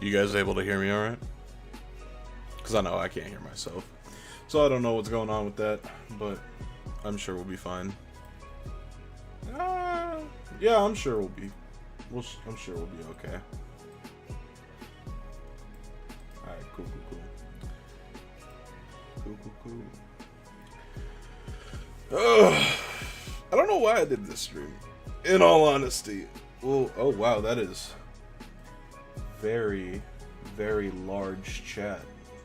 You guys able to hear me alright? Because I know I can't hear myself. So I don't know what's going on with that, but I'm sure we'll be fine. Yeah, I'm sure we'll be. I'm sure we'll be okay. Alright, cool. I don't know why I did this stream. In all honesty. Well, oh wow, that is very, very large chat.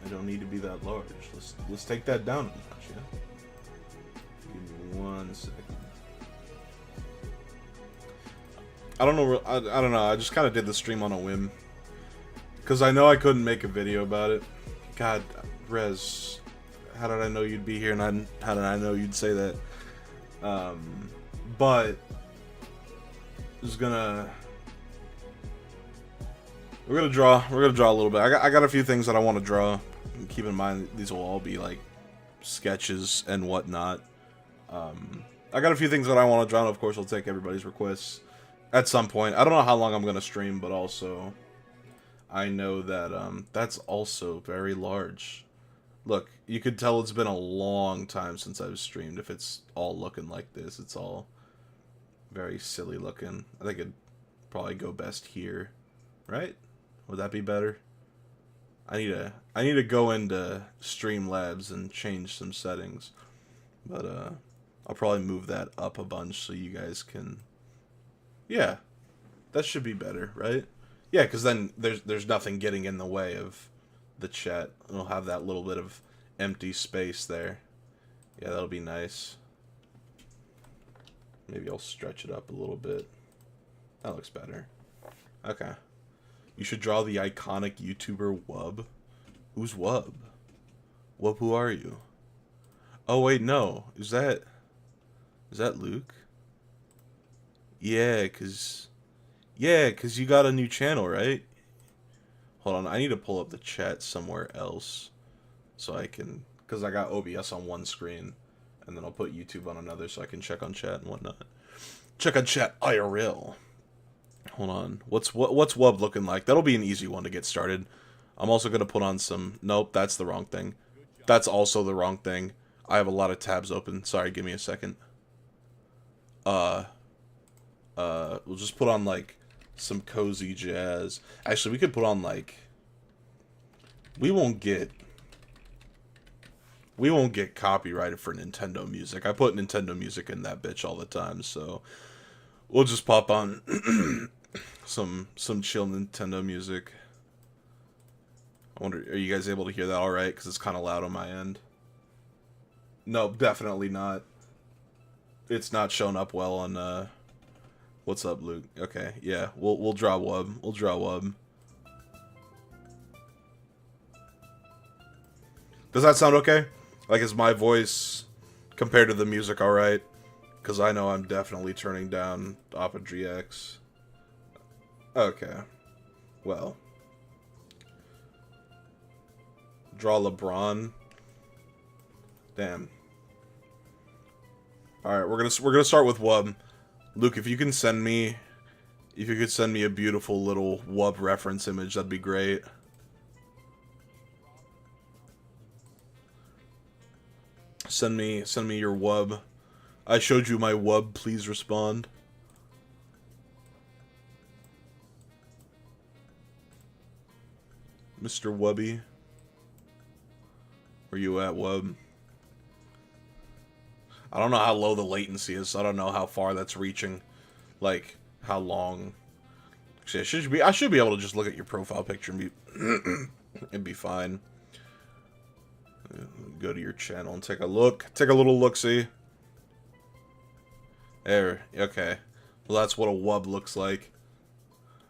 I don't need to be that large. Let's take that down a notch, yeah? Give me 1 second. I don't know. I don't know. I just kind of did the stream on a whim because I know I couldn't make a video about it. God, Rez, how did I know you'd be here, and how did I know you'd say that? But just gonna. We're gonna draw a little bit. I got a few things that I want to draw. Keep in mind these will all be like sketches and whatnot. I got a few things that I want to draw, and of course I'll take everybody's requests at some point. I don't know how long I'm gonna stream, but also I know that that's also very large. Look, you could tell it's been a long time since I've streamed. If it's all looking like this, it's all very silly looking. I think it'd probably go best here, right? Would that be better? I need to go into Streamlabs and change some settings, but I'll probably move that up a bunch so you guys can. Yeah, that should be better, right? Yeah, because then there's nothing getting in the way of the chat. We'll have that little bit of empty space there. Yeah, that'll be nice. Maybe I'll stretch it up a little bit. That looks better. Okay. You should draw the iconic YouTuber Wub. Who's Wub? Wub, who are you? Oh wait, no. Is that Luke? Yeah, cause you got a new channel, right? Hold on, I need to pull up the chat somewhere else so I can, cause I got OBS on one screen, and then I'll put YouTube on another so I can check on chat and whatnot. Check on chat IRL. Hold on. What's Wub looking like? That'll be an easy one to get started. I'm also going to put on some... Nope, that's the wrong thing. That's also the wrong thing. I have a lot of tabs open. Sorry, give me a second. We'll just put on, like, some cozy jazz. Actually, we could put on, like... We won't get copyrighted for Nintendo music. I put Nintendo music in that bitch all the time, so... We'll just pop on some chill Nintendo music. I wonder, are you guys able to hear that all right? Because it's kind of loud on my end. No, definitely not. It's not showing up well on. What's up, Luke? Okay, yeah, we'll draw Wub. We'll draw Wub. Does that sound okay? Like, is my voice compared to the music all right? Because I know I'm definitely turning down Oppa GX. Okay. Well. Draw LeBron. Damn. Alright, we're gonna start with Wub. Luke, if you could send me a beautiful little Wub reference image, that'd be great. Send me your Wub. I showed you my Wub, please respond. Mr. Wubby. Where you at, Wub? I don't know how low the latency is, so I don't know how far that's reaching. Like, how long. Actually, I should be able to just look at your profile picture and be it'd be fine. Go to your channel and take a look. Take a little look-see. There, okay. Well, that's what a Wub looks like.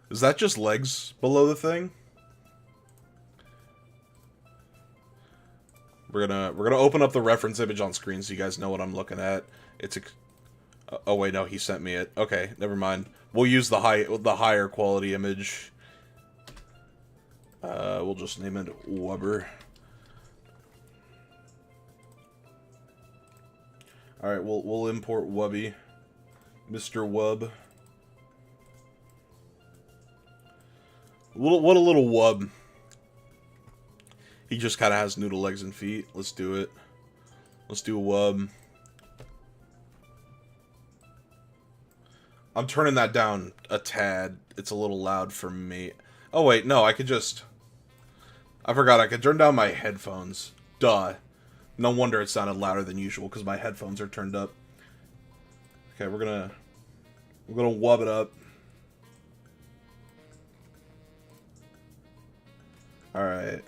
Is that just legs below the thing? We're gonna open up the reference image on screen so you guys know what I'm looking at. It's a... Oh wait, no, he sent me it. Okay, never mind. We'll use the higher quality image. We'll just name it Wubber. All right, we'll import Wubby, Mr. Wub. What a little Wub. He just kind of has noodle legs and feet. Let's do it. Let's do a Wub. I'm turning that down a tad. It's a little loud for me. Oh, wait. No, I could just... I forgot I could turn down my headphones. Duh. No wonder it sounded louder than usual, because my headphones are turned up. Okay, we're gonna Wub it up. Alright.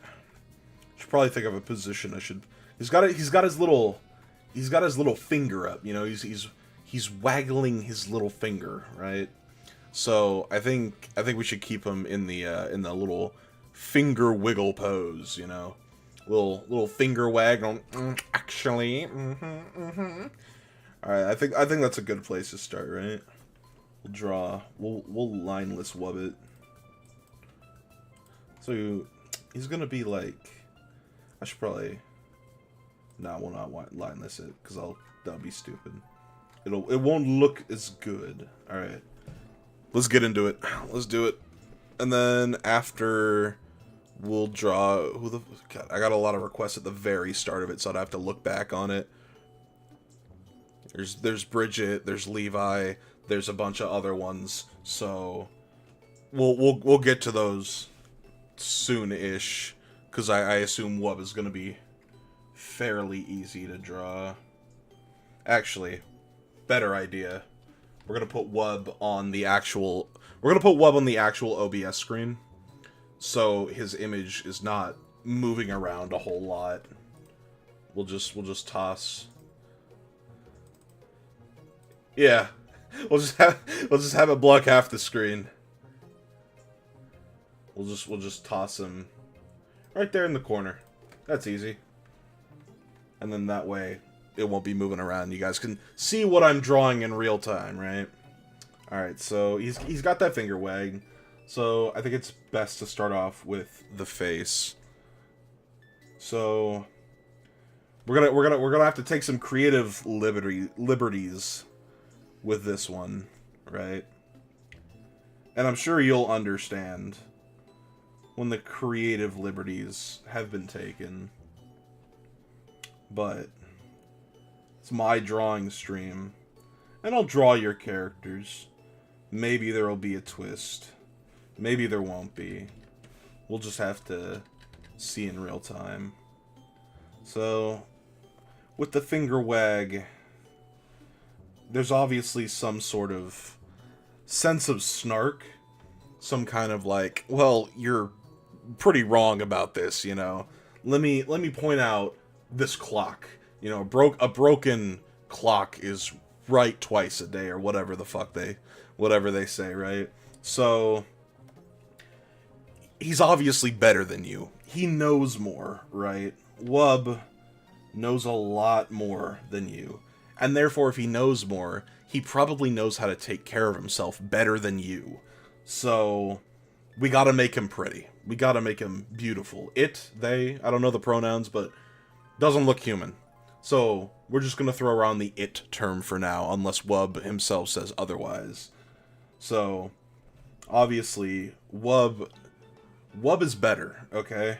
Should probably think of a position I should... He's got his little finger up, you know, he's waggling his little finger, right? So I think we should keep him in the little finger wiggle pose, you know, little finger wag on. Actually, All right, I think that's a good place to start, right? We'll lineless Wub it. So he's gonna be like, I should probably. No, we'll not lineless it because that'll be stupid. It won't look as good. All right, let's get into it. Let's do it, and then after we'll draw who the. God, I got a lot of requests at the very start of it, so I'd have to look back on it. There's Bridget, there's Levi, there's a bunch of other ones, so we'll get to those soon-ish, because I assume Wub is gonna be fairly easy to draw. Actually, better idea. We're gonna put Wub on the actual. We're gonna put Wub on the actual OBS screen, so his image is not moving around a whole lot. We'll just toss. Yeah, we'll just have it block half the screen. We'll just toss him right there in the corner. That's easy. And then that way it won't be moving around. You guys can see what I'm drawing in real time, right? Alright, so he's got that finger wag. So I think it's best to start off with the face. So we're gonna have to take some creative liberties with this one, right? And I'm sure you'll understand when the creative liberties have been taken. But it's my drawing stream, and I'll draw your characters. Maybe there'll be a twist. Maybe there won't be. We'll just have to see in real time. So, with the finger wag, there's obviously some sort of sense of snark. Some kind of like, well, you're pretty wrong about this, you know. Let me point out this clock. You know, a broken clock is right twice a day, or whatever the fuck whatever they say, right? So he's obviously better than you. He knows more, right? Wub knows a lot more than you. And therefore, if he knows more, he probably knows how to take care of himself better than you. So we gotta make him pretty. We gotta make him beautiful. It, they, I don't know the pronouns, but doesn't look human. So we're just gonna throw around the it term for now, unless Wub himself says otherwise. So obviously Wub is better, okay?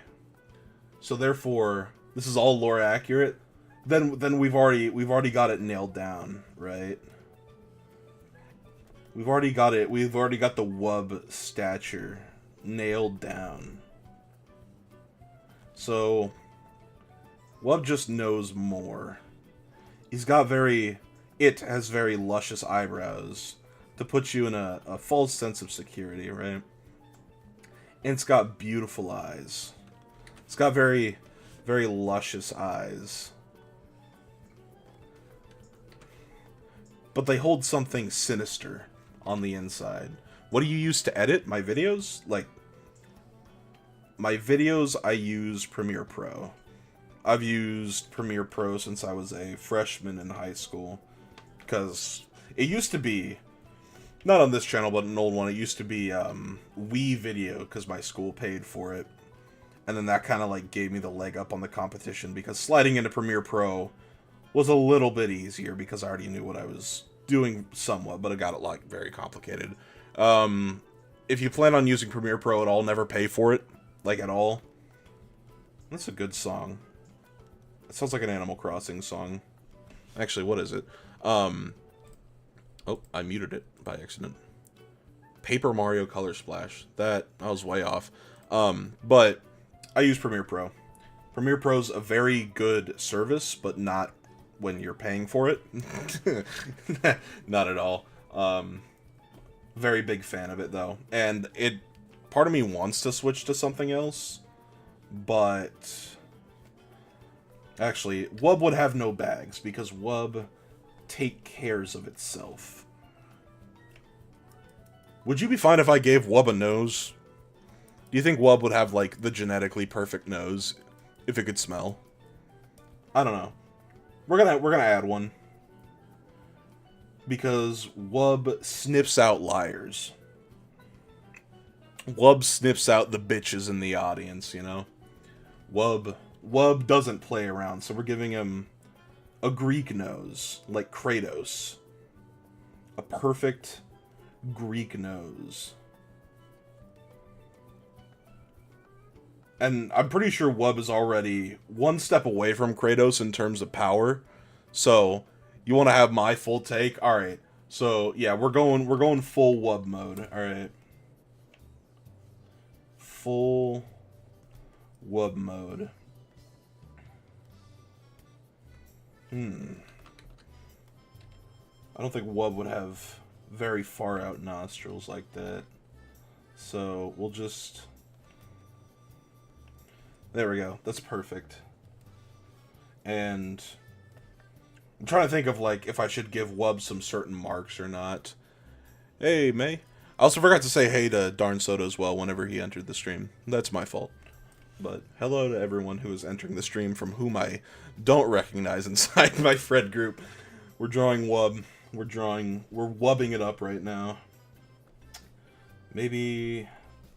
So therefore, this is all lore accurate. Then we've already got it nailed down, right? We've already got it. We've already got the Wub stature nailed down. So Wub just knows more. He's got it has very luscious eyebrows to put you in a false sense of security, right? And it's got beautiful eyes. It's got very, very luscious eyes. But they hold something sinister on the inside. What do you use to edit my videos? Like, my videos, I use Premiere Pro. I've used Premiere Pro since I was a freshman in high school. Because it used to be, not on this channel, but an old one, it used to be Wii Video, because my school paid for it. And then that kind of like gave me the leg up on the competition, because sliding into Premiere Pro was a little bit easier because I already knew what I was doing somewhat, but it got like very complicated. If you plan on using Premiere Pro at all, never pay for it, like at all. That's a good song. It sounds like an Animal Crossing song. Actually, what is it? Oh, I muted it by accident. Paper Mario Color Splash. I was way off. But I use Premiere Pro. Premiere Pro's a very good service, but not when you're paying for it. Not at all. Very big fan of it, though. And part of me wants to switch to something else, but actually, Wub would have no bags, because Wub take cares of itself. Would you be fine if I gave Wub a nose? Do you think Wub would have, like, the genetically perfect nose if it could smell? I don't know. We're gonna add one. Because Wub sniffs out liars. Wub sniffs out the bitches in the audience, you know? Wub doesn't play around, so we're giving him a Greek nose, like Kratos. A perfect Greek nose. And I'm pretty sure Wub is already one step away from Kratos in terms of power. So, you want to have my full take? Alright. So, yeah, we're going full Wub mode. Alright. Full Wub mode. I don't think Wub would have very far out nostrils like that. So, we'll just... There we go. That's perfect. And I'm trying to think of, like, if I should give Wub some certain marks or not. Hey, May. I also forgot to say hey to Darn Soda as well whenever he entered the stream. That's my fault. But hello to everyone who is entering the stream from whom I don't recognize inside my Fred group. We're drawing Wub. We're wubbing it up right now. Maybe...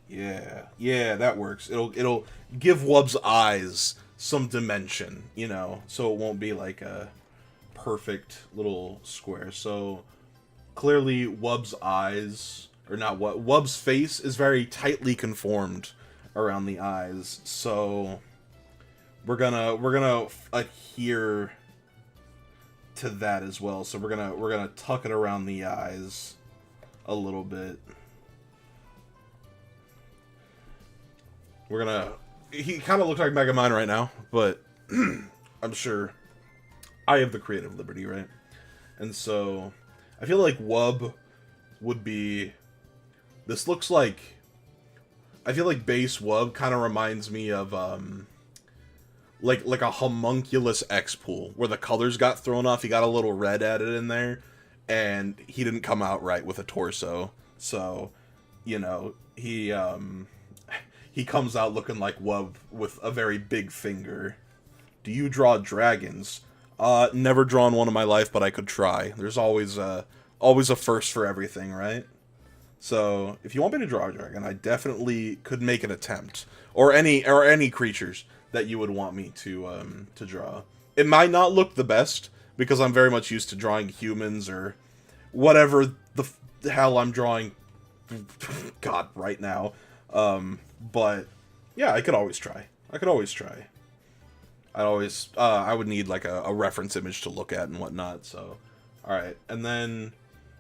Yeah, that works. It'll give Wub's eyes some dimension, you know, so it won't be like a perfect little square. So clearly Wub's eyes, or not Wub's face is very tightly conformed around the eyes. So we're gonna adhere to that as well. So we're gonna tuck it around the eyes a little bit. He kind of looks like Megamind right now, but I'm sure I have the creative liberty, right? And so I feel like Wub would be... This looks like... I feel like base Wub kind of reminds me of, like a homunculus X-Pool, where the colors got thrown off, he got a little red added in there, and he didn't come out right with a torso. So, you know, he comes out looking like Wub with a very big finger. Do you draw dragons? Never drawn one in my life, but I could try. There's always a first for everything, right? So, if you want me to draw a dragon, I definitely could make an attempt. Or any creatures that you would want me to draw. It might not look the best, because I'm very much used to drawing humans or whatever the hell I'm drawing, God, right now. But, yeah, I could always try. I could always try. I would need, like, a reference image to look at and whatnot, so. Alright, and then,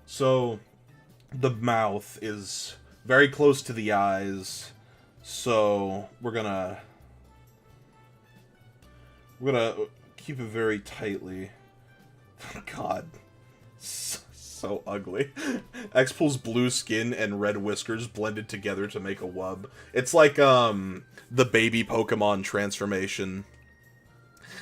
so, the mouth is very close to the eyes, so we're gonna keep it very tightly. God, so ugly. X-Pool's blue skin and red whiskers blended together to make a wub. It's like the baby Pokemon transformation.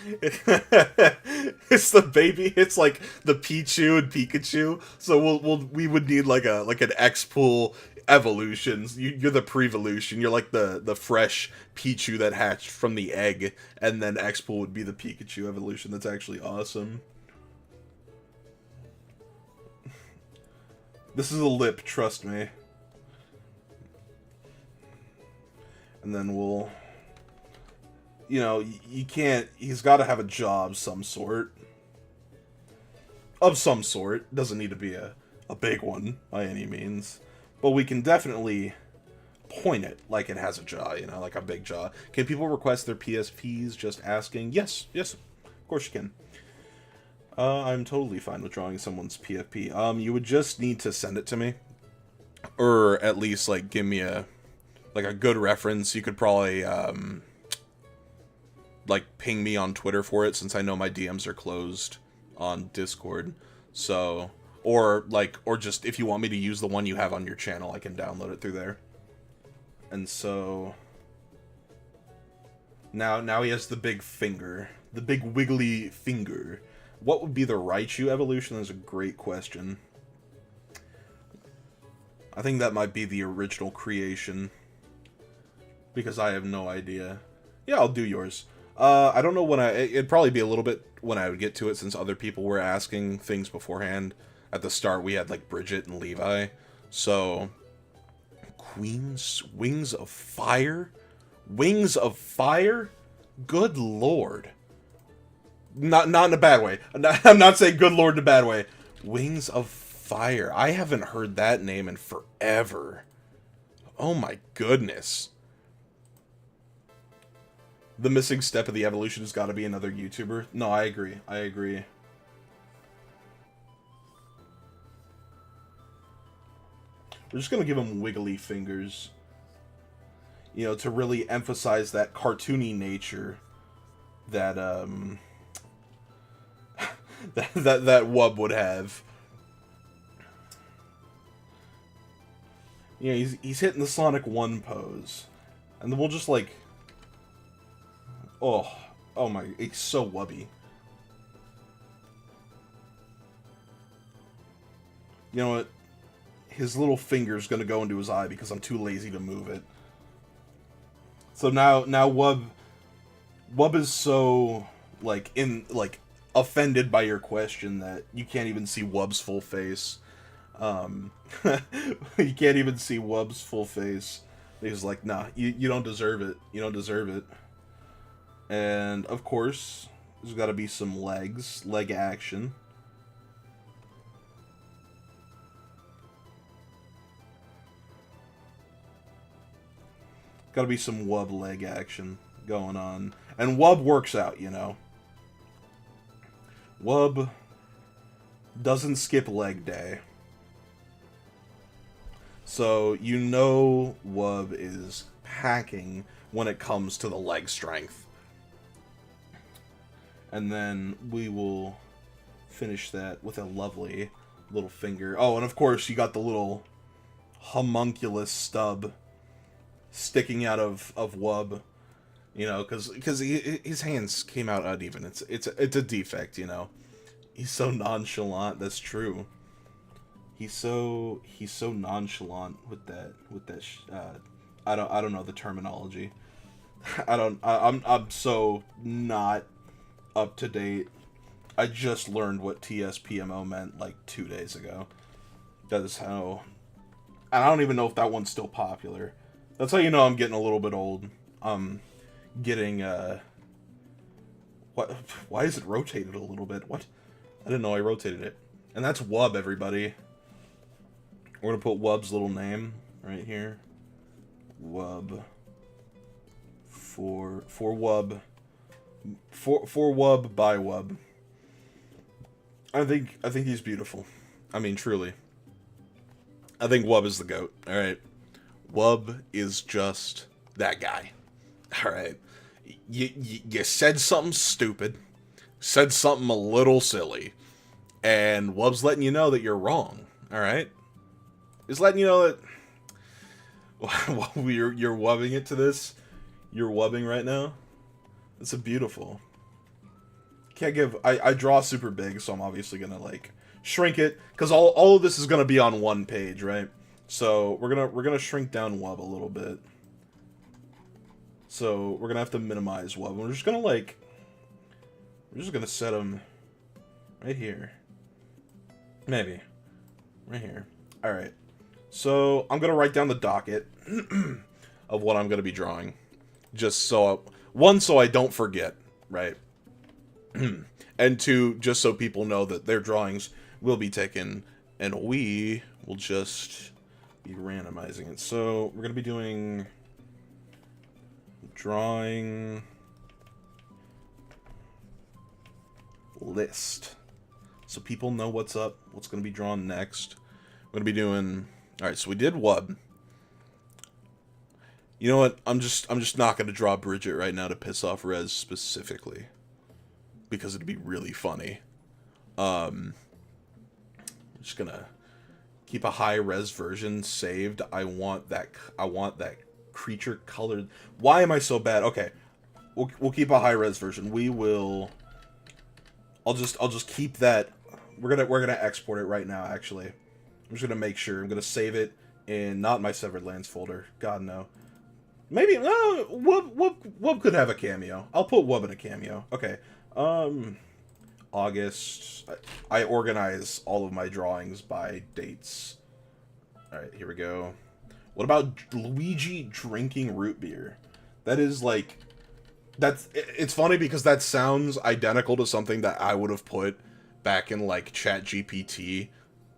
It's the baby. It's like the Pichu and Pikachu. So we would need like an X-Pool evolution. You're the pre-evolution. You're like the fresh Pichu that hatched from the egg, and then X-Pool would be the Pikachu evolution. That's actually awesome. This is a lip, trust me. And then we'll, you know, you can't, he's got to have a job of some sort. Of some sort. Doesn't need to be a big one by any means. But we can definitely point it like it has a jaw, you know, like a big jaw. Can people request their PSPs? Just asking. Yes, of course you can. I'm totally fine with drawing someone's PFP. You would just need to send it to me. Or at least, like, give me a good reference. You could probably, like, ping me on Twitter for it, since I know my DMs are closed on Discord. So, or just, if you want me to use the one you have on your channel, I can download it through there. And so, now he has the big finger. The big wiggly finger. What would be the Raichu evolution? That's a great question. I think that might be the original creation. Because I have no idea. Yeah, I'll do yours. I don't know when it'd probably be a little bit when I would get to it, since other people were asking things beforehand. At the start, we had, like, Bridget and Levi. So, Queen's Wings of Fire? Wings of Fire? Good lord. Not in a bad way. I'm not saying good lord in a bad way. Wings of Fire. I haven't heard that name in forever. Oh my goodness. The missing step of the evolution has got to be another YouTuber. No, I agree. I agree. We're just going to give him wiggly fingers. You know, to really emphasize that cartoony nature that, that wub would have. You know, he's hitting the Sonic 1 pose. And then we'll just, like... Oh my, it's so wubby. You know what? His little finger's gonna go into his eye because I'm too lazy to move it. So now Wub is so, like, offended by your question that you can't even see Wub's full face. You can't even see Wub's full face. He's like, nah, you don't deserve it. You don't deserve it. And, of course, there's got to be some leg action. Got to be some Wub leg action going on. And Wub works out, you know. Wub doesn't skip leg day. So, you know Wub is packing when it comes to the leg strength. And then we will finish that with a lovely little finger. Oh, and of course you got the little homunculus stub sticking out of Wub. You know, because his hands came out uneven. It's a defect, you know. He's so nonchalant. That's true. He's so nonchalant with that I don't know the terminology. I'm so not up to date. I just learned what TSPMO meant like 2 days ago. That is how. And I don't even know if that one's still popular. That's how you know I'm getting a little bit old. Getting What? Why is it rotated a little bit? What? I didn't know I rotated it. And that's Wub, everybody. We're gonna put Wub's little name right here. Wub. For Wub. For Wub by Wub. I think he's beautiful. I mean, truly. I think Wub is the GOAT. All right. Wub is just that guy. All right. You said something stupid, said something a little silly, and Wub's letting you know that you're wrong. All right. He's letting you know that you're wubbing it to this. You're wubbing right now. It's a beautiful. Can't give. I draw super big, so I'm obviously gonna like shrink it because all of this is gonna be on one page, right? So we're gonna shrink down Wub a little bit. So we're gonna have to minimize Wub. We're just gonna set him right here. Maybe right here. All right. So I'm gonna write down the docket of what I'm gonna be drawing, just so so I don't forget, right? And two, just so people know that their drawings will be taken, and we will just be randomizing it. So we're gonna be doing drawing list, so people know what's up, what's gonna be drawn next. We're gonna be doing. All right, so we did Wub. You know what? I'm just not gonna draw Bridget right now to piss off Rez specifically, because it'd be really funny. I'm just gonna keep a high res version saved. I want that creature colored. Why am I so bad? Okay, we'll keep a high res version. We will. I'll just keep that. We're gonna export it right now. Actually, I'm just gonna make sure. I'm gonna save it in not my Severed Lands folder. God no. Maybe no. Wub could have a cameo. I'll put Wub in a cameo. Okay. August. I organize all of my drawings by dates. All right, here we go. What about Luigi drinking root beer? That is like, it's funny because that sounds identical to something that I would have put back in like ChatGPT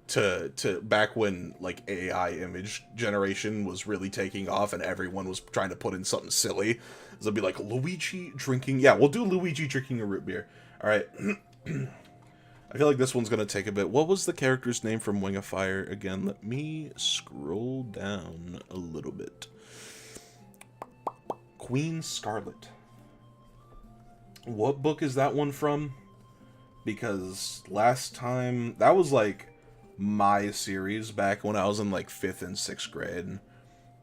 to back when like AI image generation was really taking off and everyone was trying to put in something silly. So it'd be like Luigi drinking. Yeah, we'll do Luigi drinking a root beer. All right. I feel like this one's gonna take a bit. What was the character's name from Wing of Fire again? Let me scroll down a little bit. Queen Scarlet. What book is that one from? Because last time that was like my series back when I was in like 5th and 6th grade.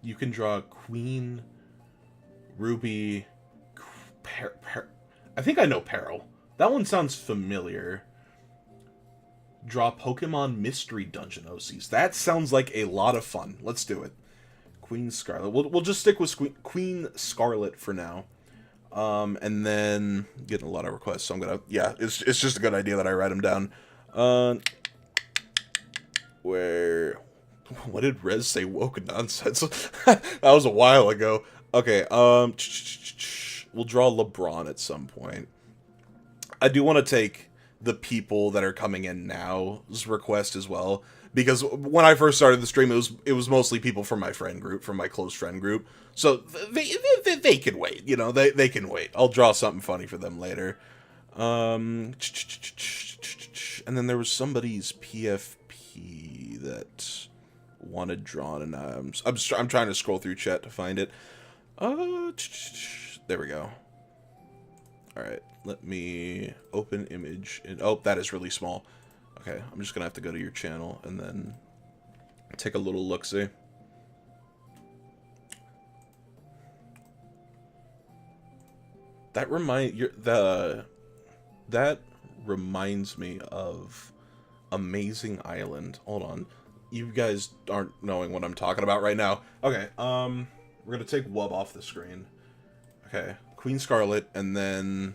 You can draw Queen, Ruby, I think I know Peril. That one sounds familiar. Draw Pokemon Mystery Dungeon OCs. That sounds like a lot of fun. Let's do it. Queen Scarlet. We'll just stick with Queen Scarlet for now. And then getting a lot of requests, so I'm gonna, yeah, it's just a good idea that I write them down. What did Rez say? Woke nonsense. That was a while ago. Okay, we'll draw LeBron at some point. I do want to take the people that are coming in now's request as well, because when I first started the stream, it was mostly people from my friend group, from my close friend group. So they can wait, you know, they can wait. I'll draw something funny for them later. And then there was somebody's PFP that wanted drawn, and I'm trying to scroll through chat to find it. There we go. All right, let me open image. And oh, that is really small. Okay, I'm just gonna have to go to your channel and then take a little look-see. That reminds me of Amazing Island. Hold on. You guys aren't knowing what I'm talking about right now. Okay, we're gonna take Wub off the screen. Okay, Queen Scarlet, and then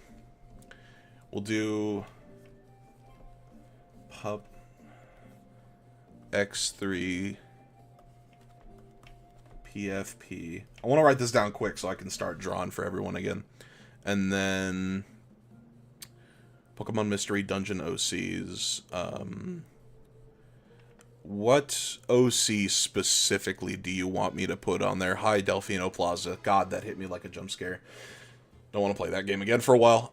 we'll do Pup X3 PFP. I want to write this down quick so I can start drawing for everyone again. And then Pokemon Mystery Dungeon OCs. What OC specifically do you want me to put on there? Hi, Delfino Plaza. God, that hit me like a jump scare. Don't want to play that game again for a while.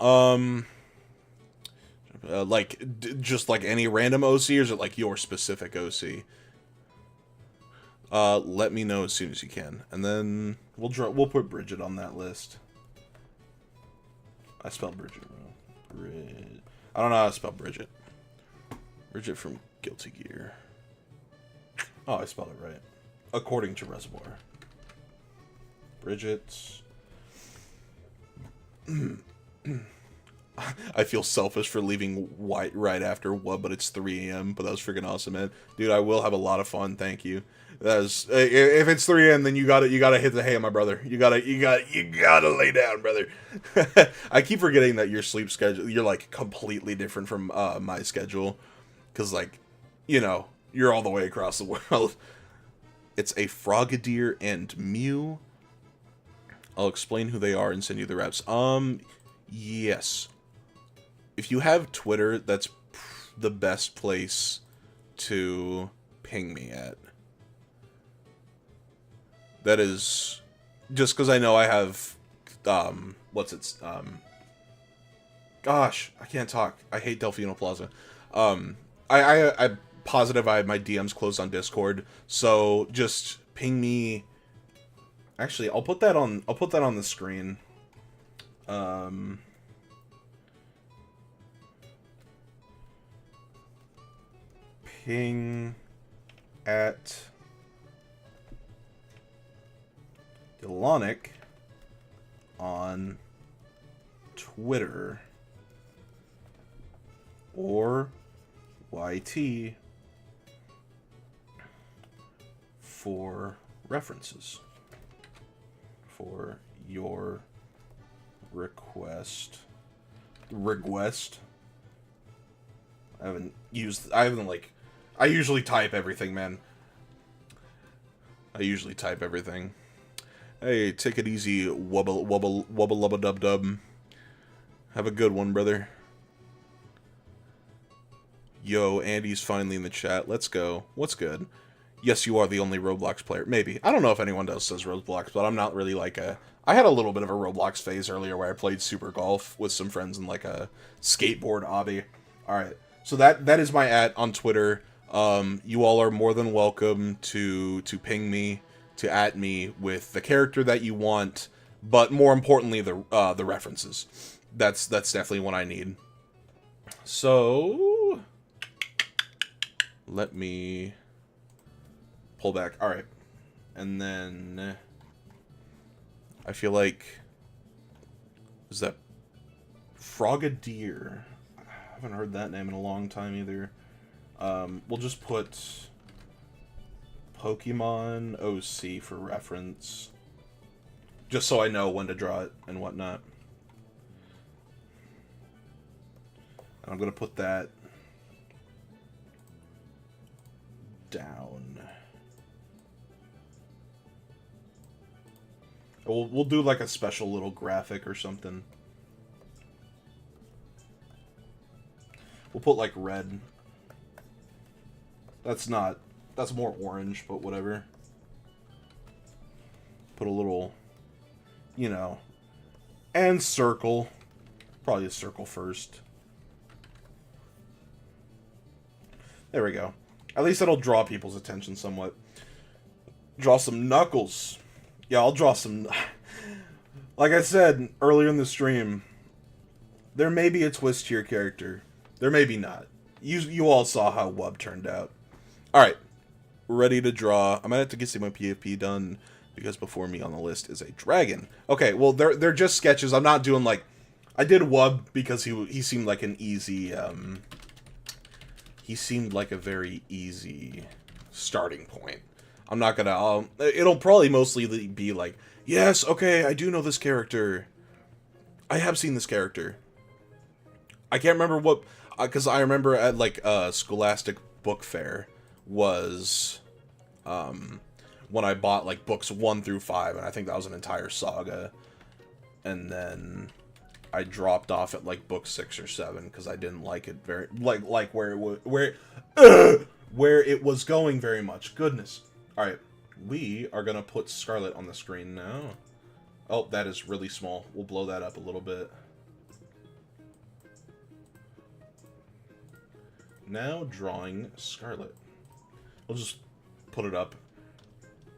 Just like any random OC, or is it like your specific OC? Let me know as soon as you can, and then we'll put Bridget on that list. I spelled Bridget wrong. I don't know how to spell Bridget. Bridget from Guilty Gear. Oh, I spelled it right. According to Reservoir. Bridget. I feel selfish for leaving White right after what, but it's 3 a.m. But that was freaking awesome, man. Dude, I will have a lot of fun. Thank you. That is, if it's 3 a.m., then you gotta hit the hay, my brother. You gotta lay down, brother. I keep forgetting that your sleep schedule, you're like completely different from my schedule, because like, you know, you're all the way across the world. It's a Frogadier and Mew. I'll explain who they are and send you the reps. Yes. If you have Twitter, that's the best place to ping me at. That is just because I know I have, gosh, I can't talk. I hate Delfino Plaza. I'm positive I have my DMs closed on Discord, so just ping me. Actually, I'll put that on the screen. Ping at Delonic on Twitter or YT for references for your request. I usually type everything, man. Hey, take it easy, wubba lubba dub dub. Have a good one, brother. Yo, Andy's finally in the chat. Let's go. What's good? Yes, you are the only Roblox player. Maybe. I don't know if anyone else says Roblox, but I'm not really like a... I had a little bit of a Roblox phase earlier where I played Super Golf with some friends in like a skateboard obby. Alright, so that is my @ on Twitter. You all are more than welcome to ping me, to @ me with the character that you want, but more importantly, the references. That's definitely what I need. So... let me pull back. Alright. And then... I feel like... is that... Frogadier? I haven't heard that name in a long time either. We'll just put... Pokemon OC for reference. Just so I know when to draw it and whatnot. And I'm gonna put that... down. We'll do like a special little graphic or something. We'll put like red. That's more orange, but whatever. Put a little, you know, and circle. Probably a circle first. There we go. At least that'll draw people's attention somewhat. Draw some Knuckles. Yeah, I'll draw some... like I said earlier in the stream, there may be a twist to your character. There may be not. You all saw how Wub turned out. Alright. Ready to draw. I might have to get my PFP done, because before me on the list is a dragon. Okay, well, they're just sketches. I'm not doing, like... I did Wub because he seemed like an easy... he seemed like a very easy starting point. I'm not gonna... it'll probably mostly be like, yes, okay, I do know this character. I have seen this character. I can't remember what... because I remember at, like, Scholastic Book Fair was... when I bought, like, books 1 through 5, and I think that was an entire saga. And then... I dropped off at like book 6 or 7 because I didn't like it very like where it was going very much. Goodness. All right, we are gonna put Scarlet on the screen now. Oh, that is really small. We'll blow that up a little bit. Now drawing Scarlet. We'll just put it up.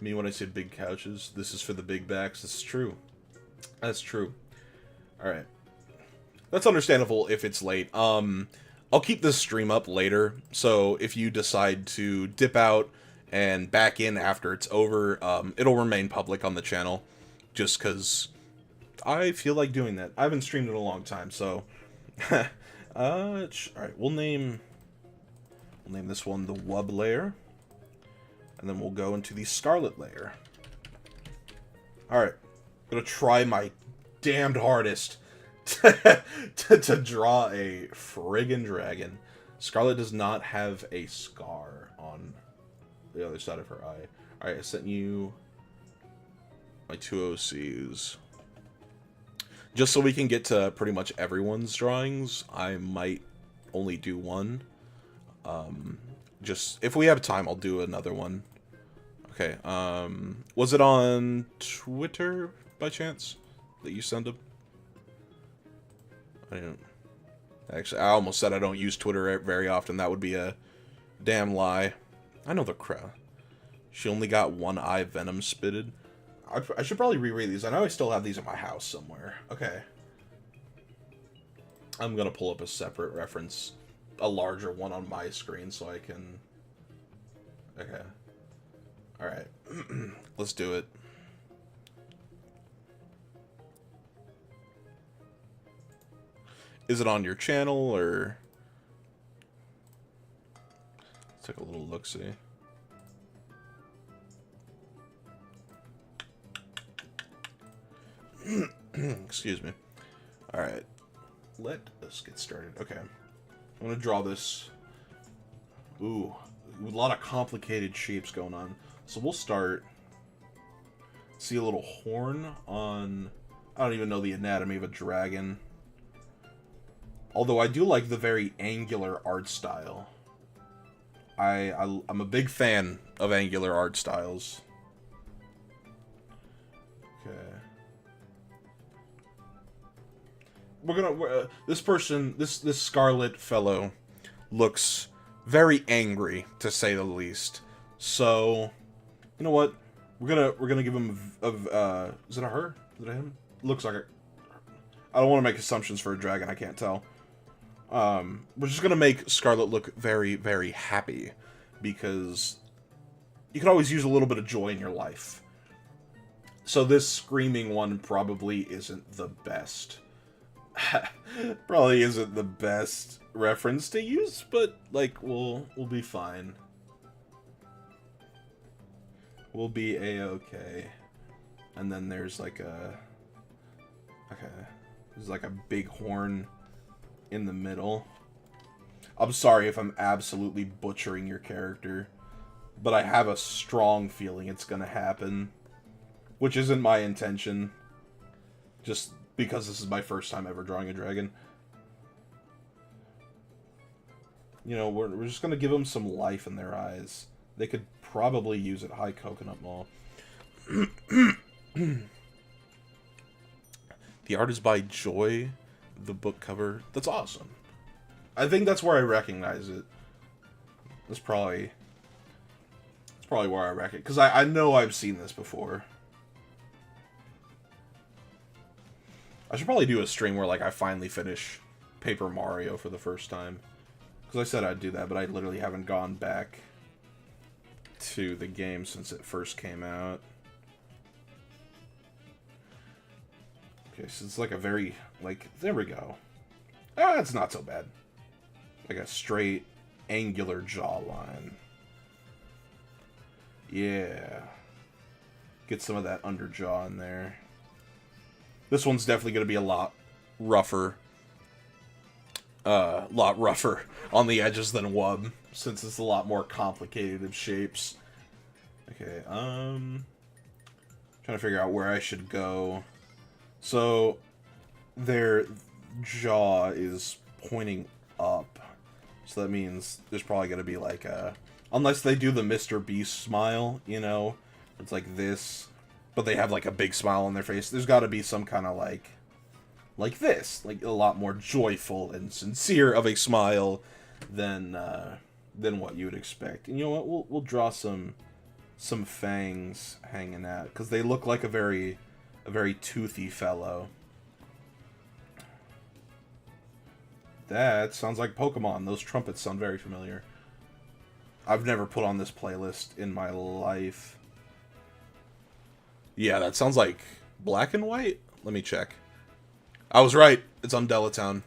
Me when I say big couches, this is for the big backs. This is true. That's true. Alright. That's understandable if it's late. I'll keep this stream up later, so if you decide to dip out and back in after it's over, it'll remain public on the channel, just because I feel like doing that. I haven't streamed in a long time, so... Alright, we'll name this one the Wub layer. And then we'll go into the Scarlet layer. Alright. I'm gonna try my damned hardest to draw a friggin' dragon. Scarlet does not have a scar on the other side of her eye. Alright, I sent you my 2 OCs. Just so we can get to pretty much everyone's drawings, I might only do one. Just, if we have time, I'll do another one. Okay, was it on Twitter, by chance, that you sent them? I didn't. Actually, I almost said I don't use Twitter very often. That would be a damn lie. I know the crowd. She only got one eye venom spitted. I should probably reread these. I know I still have these in my house somewhere. Okay. I'm gonna pull up a separate reference. A larger one on my screen so I can... Okay. Alright. Let's do it. Is it on your channel, or... Let's take a little look-see. Excuse me. Alright. Let us get started. Okay. I'm gonna draw this. Ooh. A lot of complicated shapes going on. So we'll start. See a little horn on... I don't even know the anatomy of a dragon. Although I do like the very angular art style. I'm a big fan of angular art styles. Okay. We're gonna... this Scarlet fellow looks very angry, to say the least. So, you know what? We're gonna give him is it a her? Is it a him? Looks like a... I don't want to make assumptions for a dragon, I can't tell. We're just gonna make Scarlet look very, very happy, because you can always use a little bit of joy in your life. So this screaming one probably isn't the best. Probably isn't the best reference to use, but like we'll be fine. We'll be a-okay. And then there's like a... Okay. There's like a big horn in the middle. I'm sorry if I'm absolutely butchering your character, but I have a strong feeling it's gonna happen. Which isn't my intention. Just because this is my first time ever drawing a dragon. You know, we're just gonna give them some life in their eyes. They could probably use it. High Coconut Mall. The art is by Joy, the book cover. That's awesome. I think that's where I recognize it. That's probably where I recognize it. Because I know I've seen this before. I should probably do a stream where, like, I finally finish Paper Mario for the first time. Because I said I'd do that, but I literally haven't gone back to the game since it first came out. Okay, so it's like a very, like, there we go. Ah, it's not so bad. Like a straight, angular jawline. Yeah. Get some of that underjaw in there. This one's definitely going to be a lot rougher. On the edges than Wub, since it's a lot more complicated of shapes. Okay, trying to figure out where I should go. So, jaw is pointing up. So that means there's probably going to be like a... Unless they do the Mr. Beast smile, you know? It's like this. But they have like a big smile on their face. There's got to be some kind of like this. Like a lot more joyful and sincere of a smile than what you would expect. And you know what? We'll draw some fangs hanging out. Because they look like a very toothy fellow. That sounds like Pokemon. Those trumpets sound very familiar. I've never put on this playlist in my life. Yeah, that sounds like Black and White? Let me check. I was right. It's on Delatown.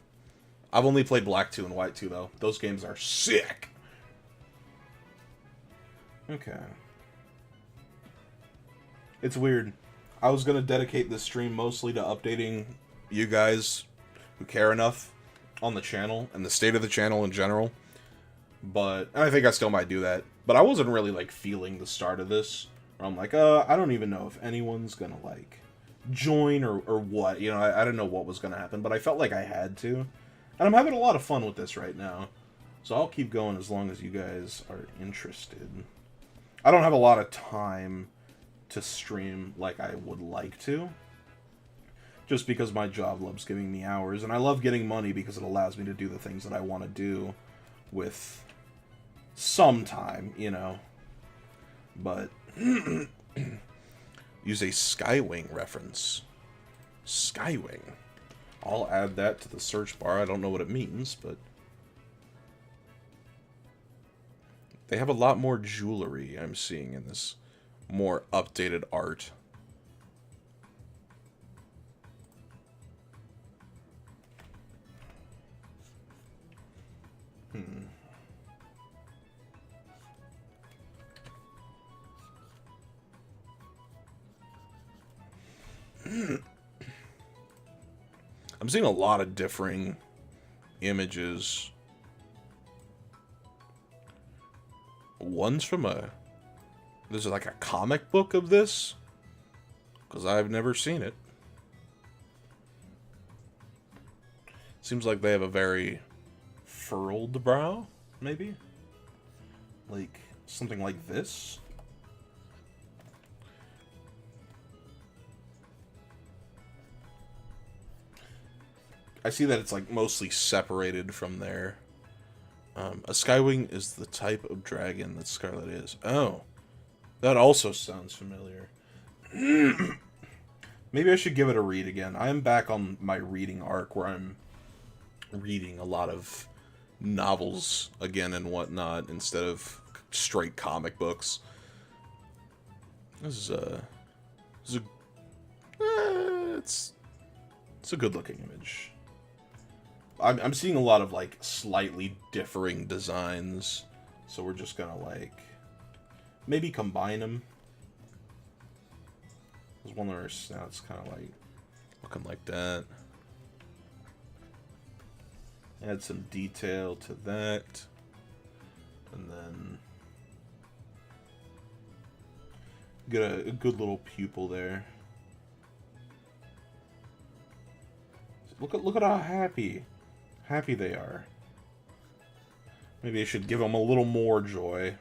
I've only played Black 2 and White 2, though. Those games are sick. Okay. It's weird. I was going to dedicate this stream mostly to updating you guys who care enough on the channel and the state of the channel in general. But I think I still might do that. But I wasn't really like feeling the start of this. Where I'm like, I don't even know if anyone's gonna like join or what. You know, I don't know what was gonna happen, but I felt like I had to. And I'm having a lot of fun with this right now. So I'll keep going as long as you guys are interested. I don't have a lot of time to stream like I would like to. Just because my job loves giving me hours, and I love getting money because it allows me to do the things that I want to do with some time, you know. But use a Skywing reference. Skywing. I'll add that to the search bar. I don't know what it means, but they have a lot more jewelry I'm seeing in this more updated art. I'm seeing a lot of differing images. One's from there's like a comic book of this, because I've never seen it. Seems like they have a very furrowed brow, maybe? Like, something like this? I see that it's like mostly separated from there. A Skywing is the type of dragon that Scarlet is. Oh, that also sounds familiar. Maybe I should give it a read again. I am back on my reading arc where I'm reading a lot of novels again and whatnot instead of straight comic books. It's a good looking image. I'm seeing a lot of like slightly differing designs, so we're just gonna like maybe combine them. There's one where it's kind of like looking like that. Add some detail to that, and then get a good little pupil there. Look at how happy they are. Maybe I should give them a little more joy.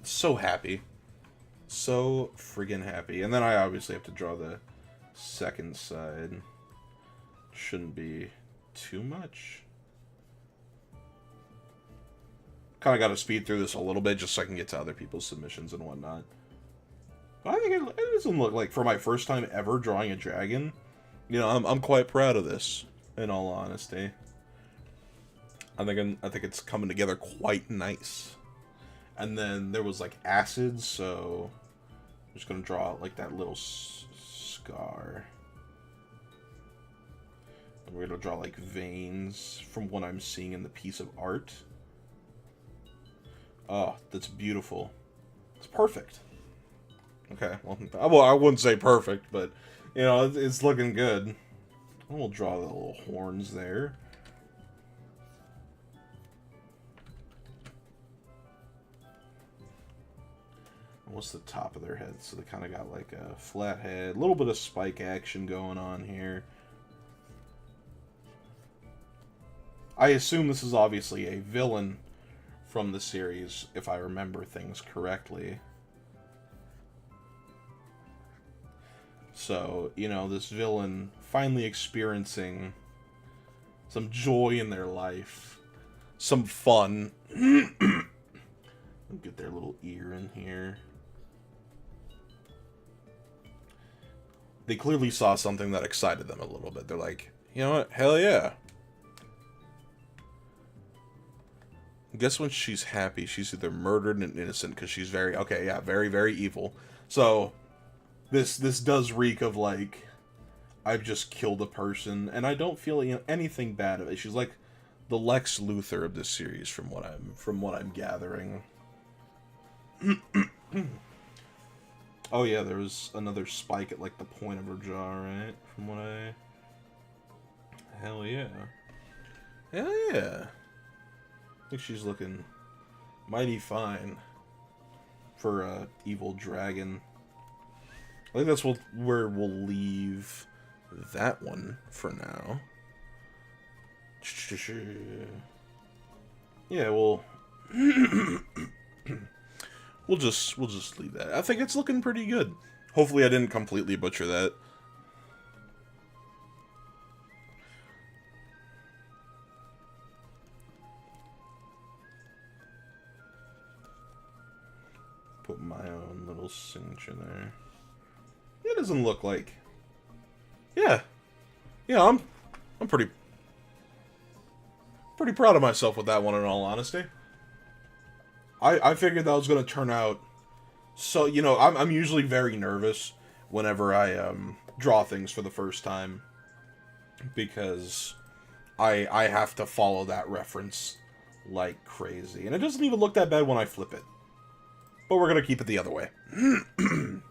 So happy. So friggin' happy. And then I obviously have to draw the second side. Shouldn't be too much. Kind of got to speed through this a little bit just so I can get to other people's submissions and whatnot. But I think it doesn't look like, for my first time ever drawing a dragon, you know, I'm quite proud of this, in all honesty. I think it's coming together quite nice. And then there was like acids, so I'm just gonna draw like that little scar. And we're gonna draw like veins from what I'm seeing in the piece of art. Oh, that's beautiful. It's perfect. Okay, well, I wouldn't say perfect, but, you know, it's looking good. And we'll draw the little horns there. What's the top of their head? So they kind of got like a flat head, a little bit of spike action going on here. I assume this is obviously a villain from the series, if I remember things correctly. So, you know, this villain finally experiencing some joy in their life, some fun. Get their little ear in here. They clearly saw something that excited them a little bit. They're like, you know what? Hell yeah. I guess when she's happy, she's either murdered and innocent because she's very, okay, yeah, very, very evil. So, this does reek of, like, I've just killed a person, and I don't feel anything bad of it. She's like the Lex Luthor of this series, from what I'm gathering. Oh yeah, there was another spike at like the point of her jaw, right? From what I... Hell yeah. Hell yeah. I think she's looking mighty fine for a evil dragon. I think that's where we'll leave that one for now. Yeah, we'll we'll just leave that. I think it's looking pretty good. Hopefully I didn't completely butcher that. Put my own little signature there. It doesn't look like... Yeah. Yeah, I'm pretty proud of myself with that one, in all honesty. I figured that was going to turn out... So, you know, I'm usually very nervous whenever I draw things for the first time. Because I have to follow that reference like crazy. And it doesn't even look that bad when I flip it. But we're going to keep it the other way. I'm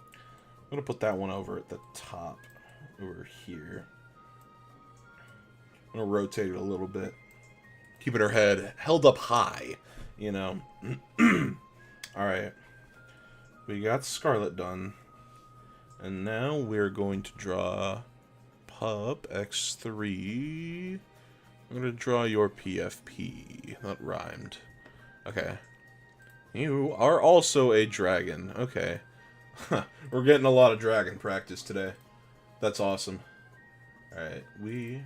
going to put that one over at the top. Over here. I'm going to rotate it a little bit. Keeping her head held up high. You know. Alright. We got Scarlet done. And now we're going to draw Pup X3. I'm going to draw your PFP. That rhymed. Okay. You are also a dragon. Okay. We're getting a lot of dragon practice today. That's awesome. Alright, we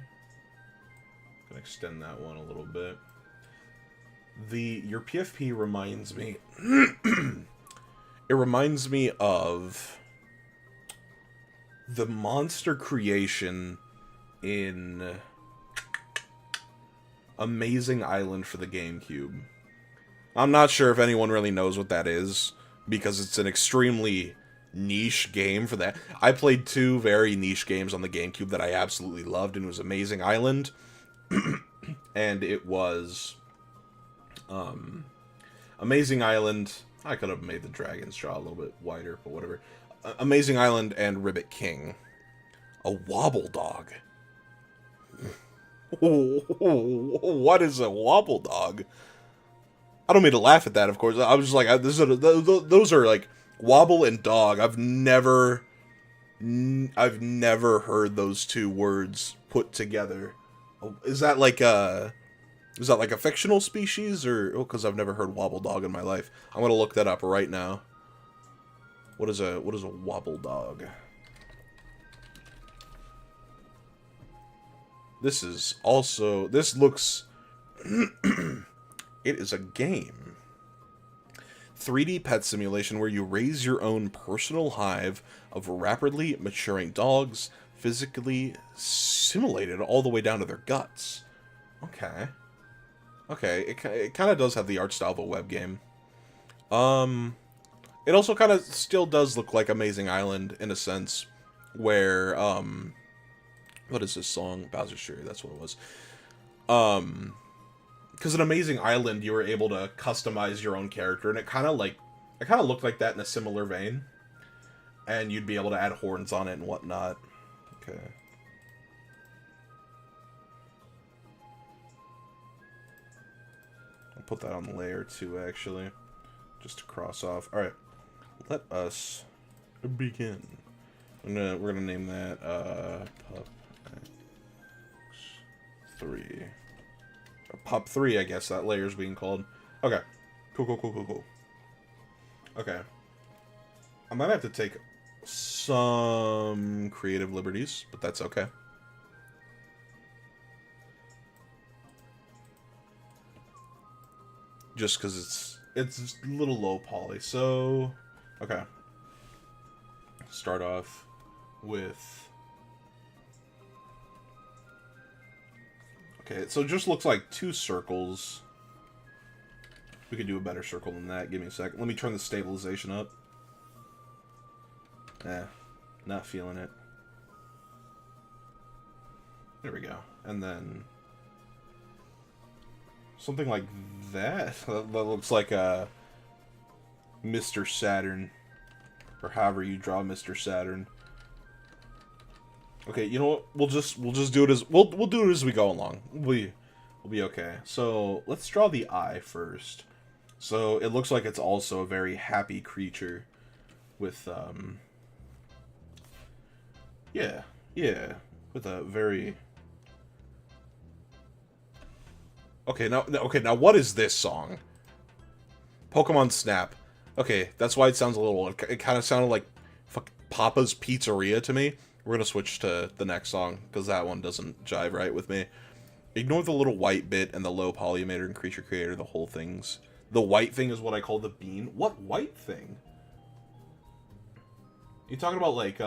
can extend that one a little bit. Your PFP reminds me... it reminds me of the monster creation in Amazing Island for the GameCube. I'm not sure if anyone really knows what that is, because it's an extremely niche game for that. I played two very niche games on the GameCube that I absolutely loved, and it was Amazing Island, and it was Amazing Island. I could have made the dragon's jaw a little bit wider, but whatever. Amazing Island and Ribbit King. A wobble dog. What is a wobble dog? I don't mean to laugh at that, of course. I was just like, those are like wobble and dog. I've never heard those two words put together. Is that like a fictional species, or because I've never heard wobble dog in my life? I'm gonna look that up right now. What is a wobble dog? This looks it is a game. 3D pet simulation where you raise your own personal hive of rapidly maturing dogs, physically simulated all the way down to their guts. Okay. Okay, it kind of does have the art style of a web game. It also kind of still does look like Amazing Island in a sense, where, what is this song? Bowser's Fury, that's what it was. Because in Amazing Island, you were able to customize your own character, and it kind of looked like that in a similar vein. And you'd be able to add horns on it and whatnot. Okay. I'll put that on layer 2, actually. Just to cross off. Alright. let us begin. We're gonna name that Pup X3. Pup 3, I guess that layer's being called. Okay. Cool. Okay. I might have to take some creative liberties, but that's okay. Just because it's a little low poly. So, okay. Start off with... Okay, so it just looks like 2 circles. We could do a better circle than that. Give me a sec. Let me turn the stabilization up. Not feeling it. There we go. And then... something like that. That looks like a Mr. Saturn, or however you draw Mr. Saturn. Okay, you know what? We'll just do it as we'll do it as we go along. We'll be okay. So let's draw the eye first. So it looks like it's also a very happy creature, with yeah, with a very... Okay, now what is this song? Pokemon Snap. Okay, that's why it sounds a little... It kind of sounded like Papa's Pizzeria to me. We're going to switch to the next song, because that one doesn't jive right with me. Ignore the little white bit and the low poly emitter and creature creator, the whole things. The white thing is what I call the bean. What white thing? You talking about, like,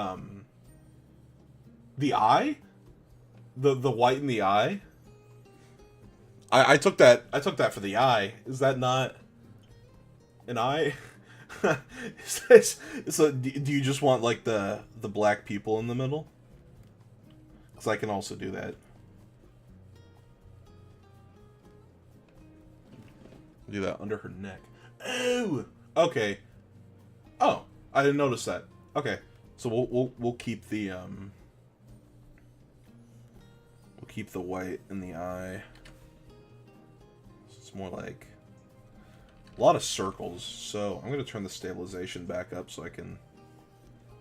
the eye? The white in the eye? I took that for the eye. Is that not an eye? So do you just want like the black people in the middle? Because I can also do that. Do that under her neck. Oh, okay. Oh, I didn't notice that. Okay, so we'll keep the white in the eye. It's more like a lot of circles, so I'm going to turn the stabilization back up so I can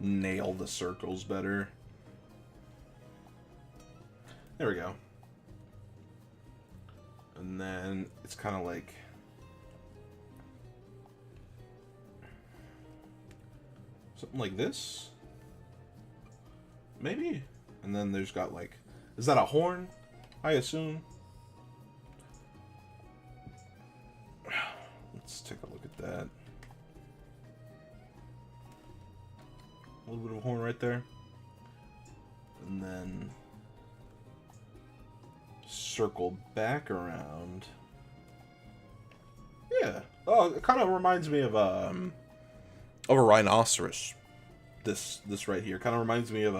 nail the circles better. There we go. And then it's kind of like... something like this? Maybe? And then there's got like... is that a horn? I assume. Let's take a look at that. A little bit of a horn right there. And then circle back around. Yeah. Oh, it kind of reminds me of a rhinoceros. This right here kind of reminds me of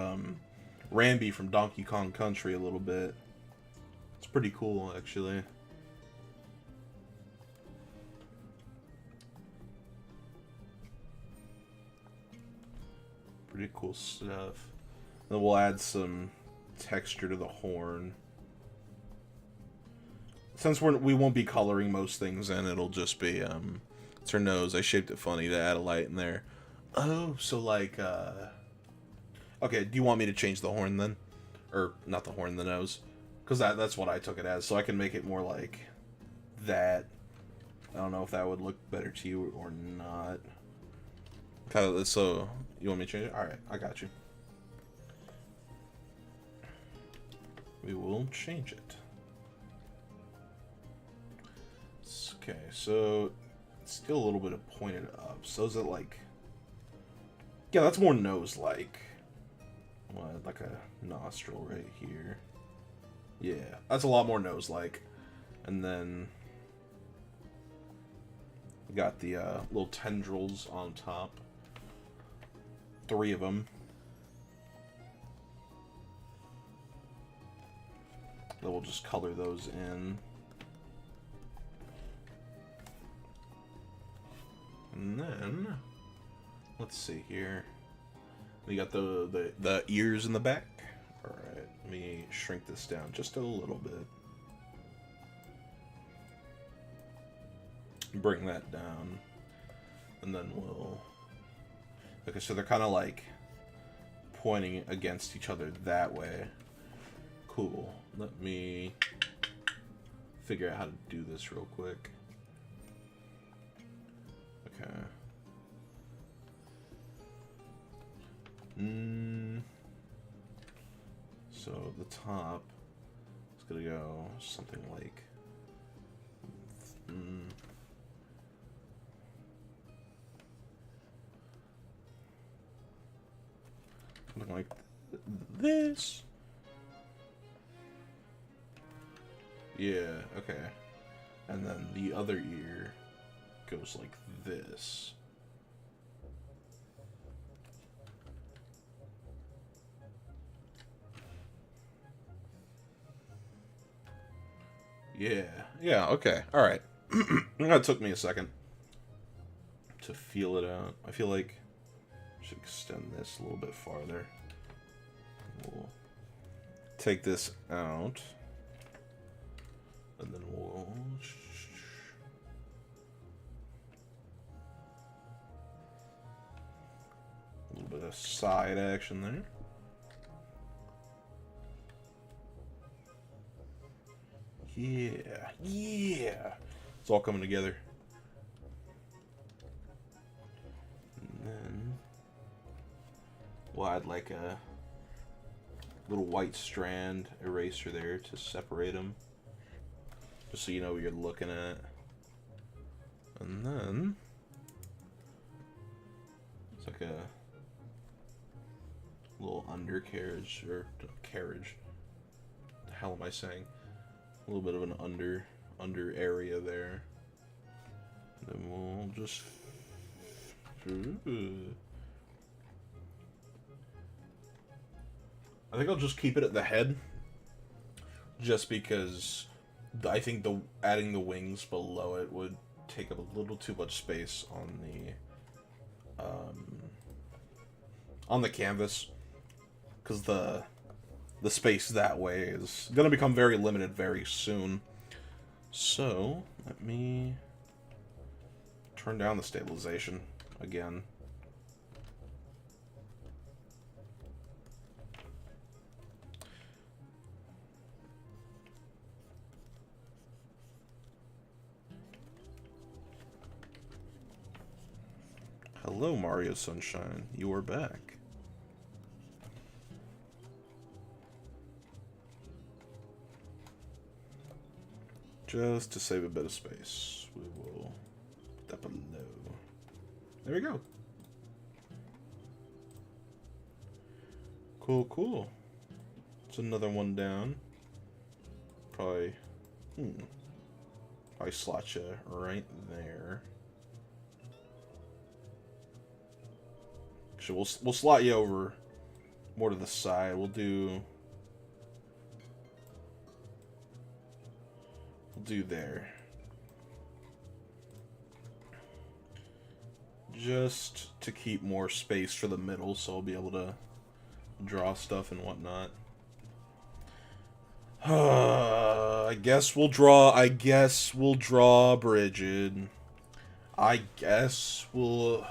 Rambi from Donkey Kong Country a little bit. It's pretty cool, actually. Pretty cool stuff. Then we'll add some texture to the horn. Since we won't be coloring most things in, it'll just be, it's her nose. I shaped it funny to add a light in there. Oh, so like, okay, do you want me to change the horn then? Or, not the horn, the nose. Because that's what I took it as, so I can make it more like that. I don't know if that would look better to you or not. Kind of, so, you want me to change it? Alright, I got you. We will change it. Okay, so it's still a little bit of pointed up. So is it like... yeah, that's more nose-like. What, like a nostril right here. Yeah, that's a lot more nose-like. And then... we got the little tendrils on top. 3 of them. Then we'll just color those in. And then, let's see here. We got the ears in the back. Alright, let me shrink this down just a little bit. Bring that down. And then we'll Okay, so they're kind of like pointing against each other that way. Cool. Let me figure out how to do this real quick. Okay. So the top is gonna go something like something like this. Yeah, okay. And then the other ear goes like this. Yeah, okay. Alright. That took me a second to feel it out. I feel like I should extend this a little bit farther. We'll take this out. And then we'll... a little bit of side action there. Yeah. It's all coming together. And then we'll add like a little white strand eraser there to separate them. Just so you know what you're looking at. And then it's like a little undercarriage, or carriage. What the hell am I saying? A little bit of an under area there. And then we'll just I think I'll just keep it at the head, just because I think adding the wings below it would take up a little too much space on the canvas, because the space that way is gonna become very limited very soon. So let me turn down the stabilization again. Hello, Mario Sunshine. You are back. Just to save a bit of space, we will step below. There we go. Cool. It's another one down. Probably slot you right there. Actually, we'll slot you over more to the side. We'll do there. Just to keep more space for the middle, so I'll be able to draw stuff and whatnot. I guess we'll draw Bridget. I guess we'll...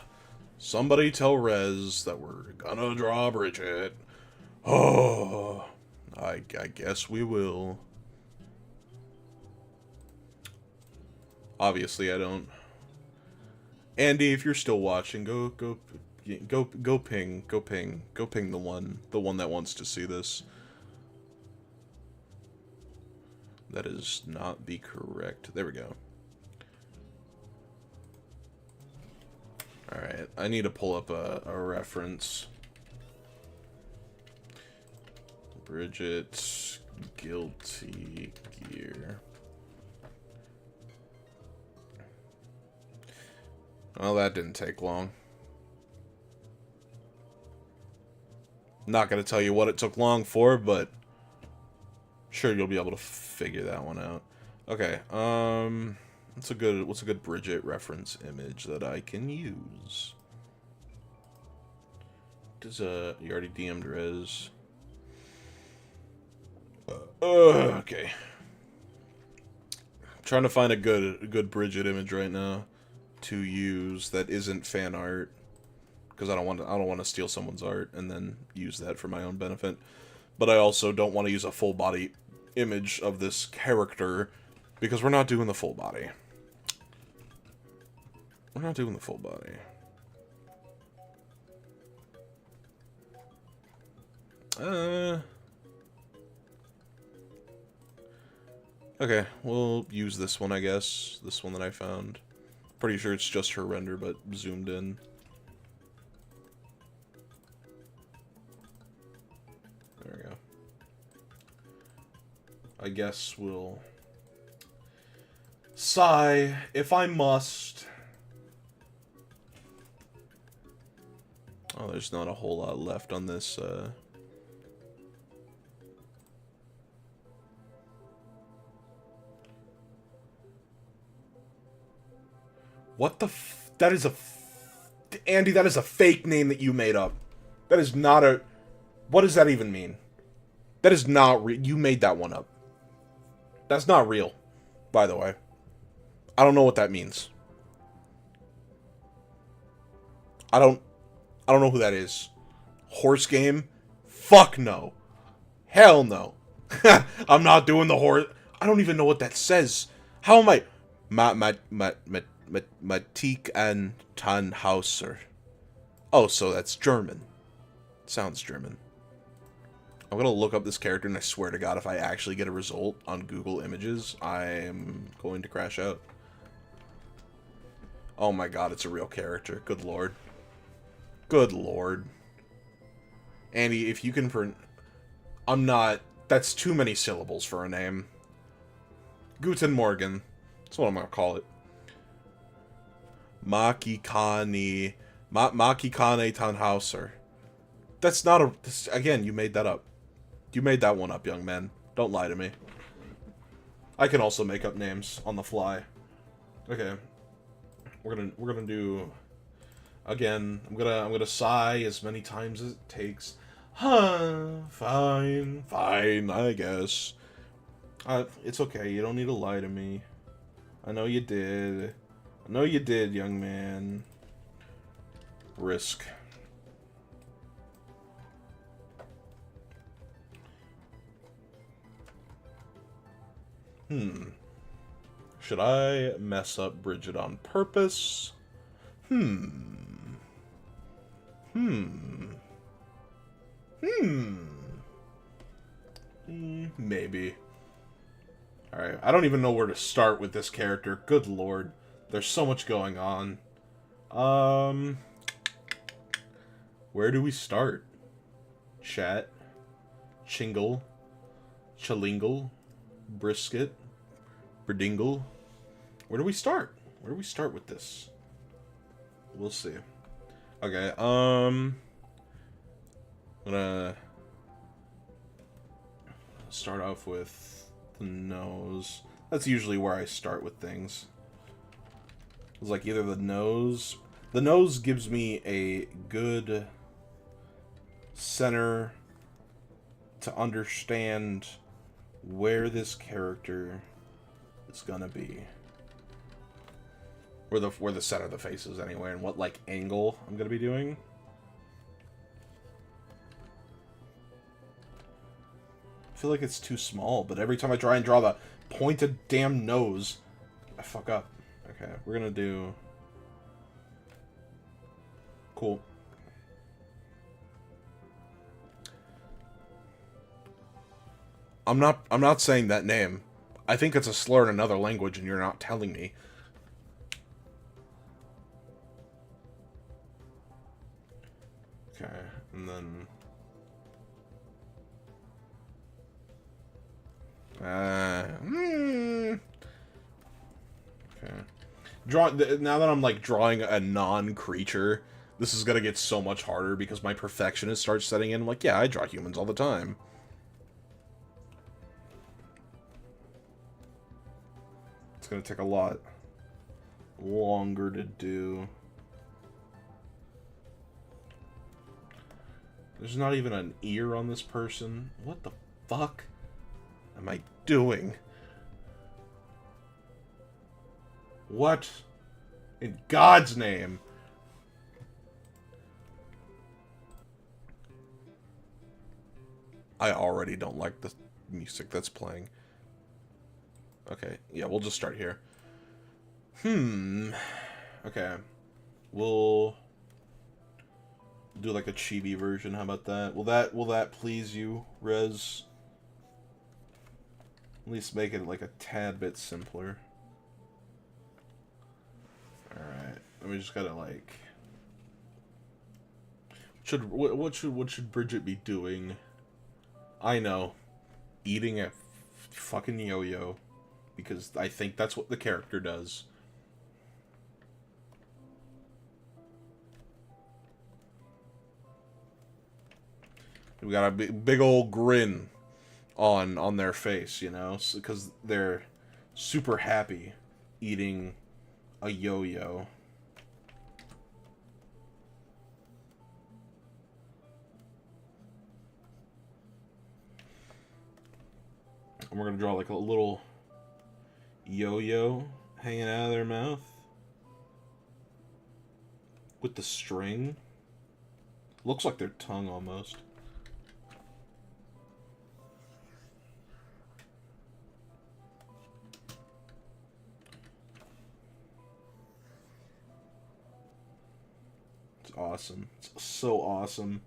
Somebody tell Rez that we're gonna draw Bridget. Oh, I guess we will. Obviously, I don't. Andy, if you're still watching, go ping the one that wants to see this. That is not the correct. There we go. Alright, I need to pull up a reference. Bridget Guilty Gear. Well, that didn't take long. Not gonna tell you what it took long for, but sure you'll be able to figure that one out. Okay, what's a good Bridget reference image that I can use? Does you already DM'd Rez? Okay. I'm trying to find a good Bridget image right now to use that isn't fan art, because I don't want to steal someone's art and then use that for my own benefit. But I also don't want to use a full body image of this character because we're not doing the full body. We're not doing the full body. Okay, we'll use this one, I guess. This one that I found. Pretty sure it's just her render, but zoomed in. There we go. I guess we'll sigh if I must. Oh, there's not a whole lot left on this, What the f- That is a Andy, that is a fake name that you made up. That is not a... What does that even mean? That is not real. You made that one up. That's not real, by the way. I don't know what that means. I don't know who that is. Horse game? Fuck no. Hell no. I'm not doing the horse... I don't even know what that says. How am I... Matik and Tannhauser. Oh, so that's German. Sounds German. I'm gonna look up this character, and I swear to God, if I actually get a result on Google Images, I'm going to crash out. Oh my God, it's a real character. Good lord. Good lord. Andy, if you can I'm not... That's too many syllables for a name. Guten Morgen. That's what I'm gonna call it. Makikane Tannhauser. That's not a... Again, you made that up. You made that one up, young man. Don't lie to me. I can also make up names on the fly. Okay. We're gonna do... Again, I'm gonna sigh as many times as it takes. Huh, fine, I guess. It's okay, you don't need to lie to me. I know you did. I know you did, young man. Risk. Should I mess up Bridget on purpose? Maybe. Alright, I don't even know where to start with this character. Good lord. There's so much going on. Where do we start? Chat. Chingle. Chalingle. Brisket. Berdingle. Where do we start? Where do we start with this? We'll see. Okay, I'm gonna start off with the nose. That's usually where I start with things. It's like either the nose... The nose gives me a good center to understand where this character is gonna be. Where the center of the face is anyway, and what like angle I'm gonna be doing. I feel like it's too small, but every time I try and draw the pointed damn nose, I fuck up. Okay, we're gonna do... Cool. I'm not saying that name. I think it's a slur in another language and you're not telling me. Okay, and then... Okay. Now that I'm like drawing a non-creature, this is gonna get so much harder because my perfectionist starts setting in. I'm like, yeah, I draw humans all the time. It's gonna take a lot longer to do. There's not even an ear on this person. What the fuck am I doing? What in God's name? I already don't like the music that's playing. Okay, yeah, we'll just start here. Okay. We'll do like a chibi version. How about that? Will that please you, Rez? At least make it like a tad bit simpler. Alright. And we just gotta like what should Bridget be doing? I know. Eating a fucking yo-yo. Because I think that's what the character does. We got a big old grin on their face, you know, because they're super happy eating a yo-yo. And we're gonna draw like a little yo-yo hanging out of their mouth with the string. Looks like their tongue almost. It's awesome. It's so awesome.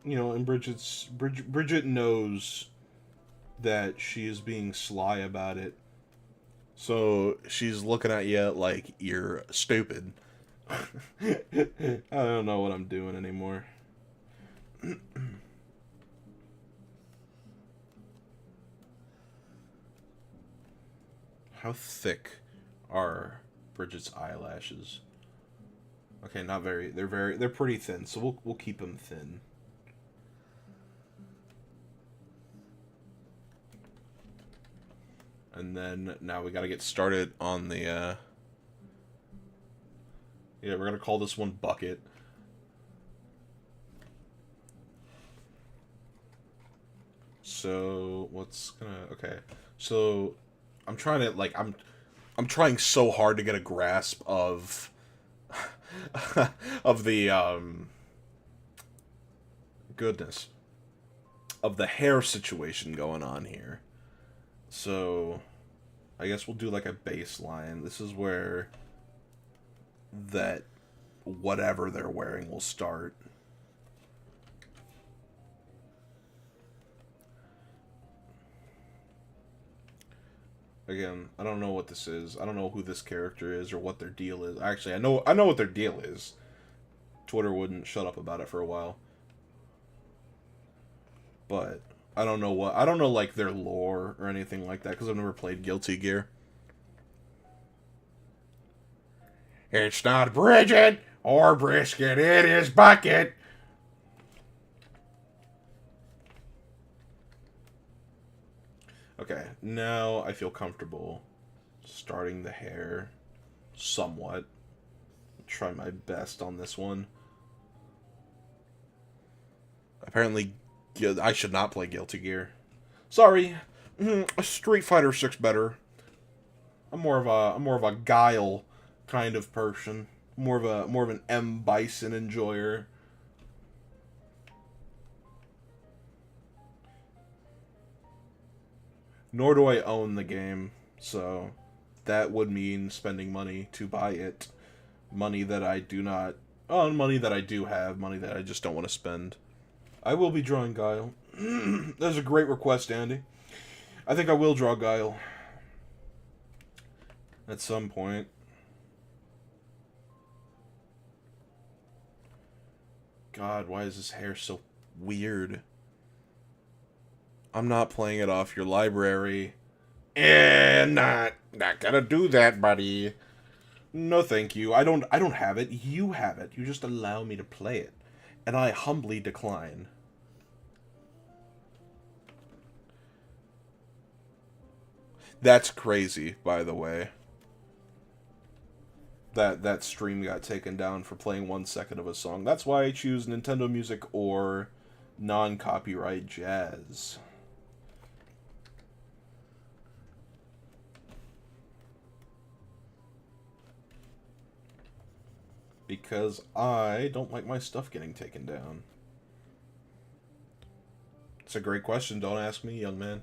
You know, and Bridget knows that she is being sly about it. So she's looking at you like you're stupid. I don't know what I'm doing anymore. How thick are Bridget's eyelashes? Okay, not very. They're pretty thin. So we'll keep them thin. And then now we got to get started on the yeah, we're going to call this one Bucket. So, what's gonna okay. So, I'm trying to like I'm trying so hard to get a grasp of of the goodness of the hair situation going on here. So, I guess we'll do like a baseline. This is where that whatever they're wearing will start. Again, I don't know what this is. I don't know who this character is or what their deal is. Actually, I know what their deal is. Twitter wouldn't shut up about it for a while. But I don't know like their lore or anything like that because I've never played Guilty Gear. It's not Bridget or Brisket, it is Bucket. Okay, now I feel comfortable starting the hair somewhat. Try my best on this one. Apparently, I should not play Guilty Gear. Sorry, Street Fighter 6 better. I'm more of a Guile kind of person. More of an M Bison enjoyer. Nor do I own the game, so that would mean spending money to buy it. Money that I do not own, money that I do have, money that I just don't want to spend. I will be drawing Guile. That's a great request, Andy. I think I will draw Guile. At some point. God, why is his hair so weird? I'm not playing it off your library. Not gonna do that, buddy. No, thank you. I don't have it. You have it. You just allow me to play it, and I humbly decline. That's crazy, by the way. that stream got taken down for playing 1 second of a song. That's why I choose Nintendo Music or non-copyright jazz. Because I don't like my stuff getting taken down. It's a great question. Don't ask me, young man.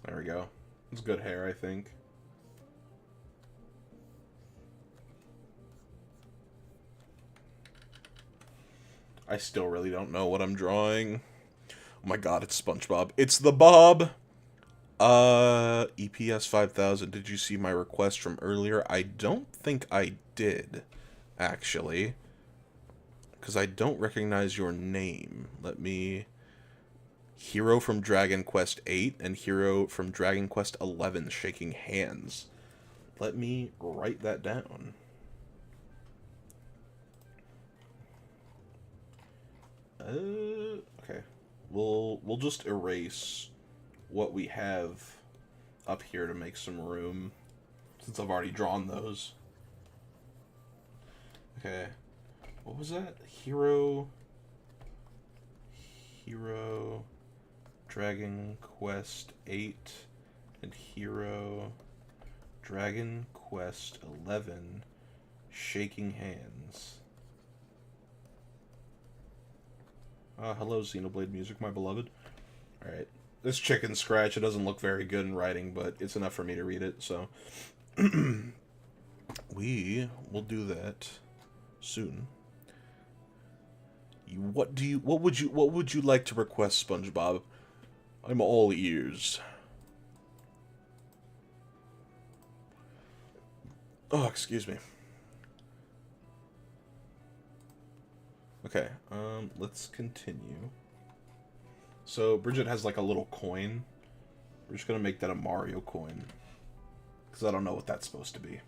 There we go. It's good hair, I think. I still really don't know what I'm drawing. Oh my god, it's SpongeBob. It's the Bob! EPS 5000, did you see my request from earlier? I don't think I did, actually. Because I don't recognize your name. Let me... Hero from Dragon Quest 8 and Hero from Dragon Quest 11 shaking hands. Let me write that down. Okay. We'll just erase what we have up here to make some room, since I've already drawn those. Okay. What was that? Hero Dragon Quest 8 and Hero Dragon Quest 11 shaking hands. Hello, Xenoblade Music, my beloved. Alright. This chicken scratch, it doesn't look very good in writing, but it's enough for me to read it, so... we will do that soon. What would you like to request, SpongeBob? I'm all ears. Oh, excuse me. Okay, let's continue. So, Bridget has like a little coin. We're just gonna make that a Mario coin. Because I don't know what that's supposed to be.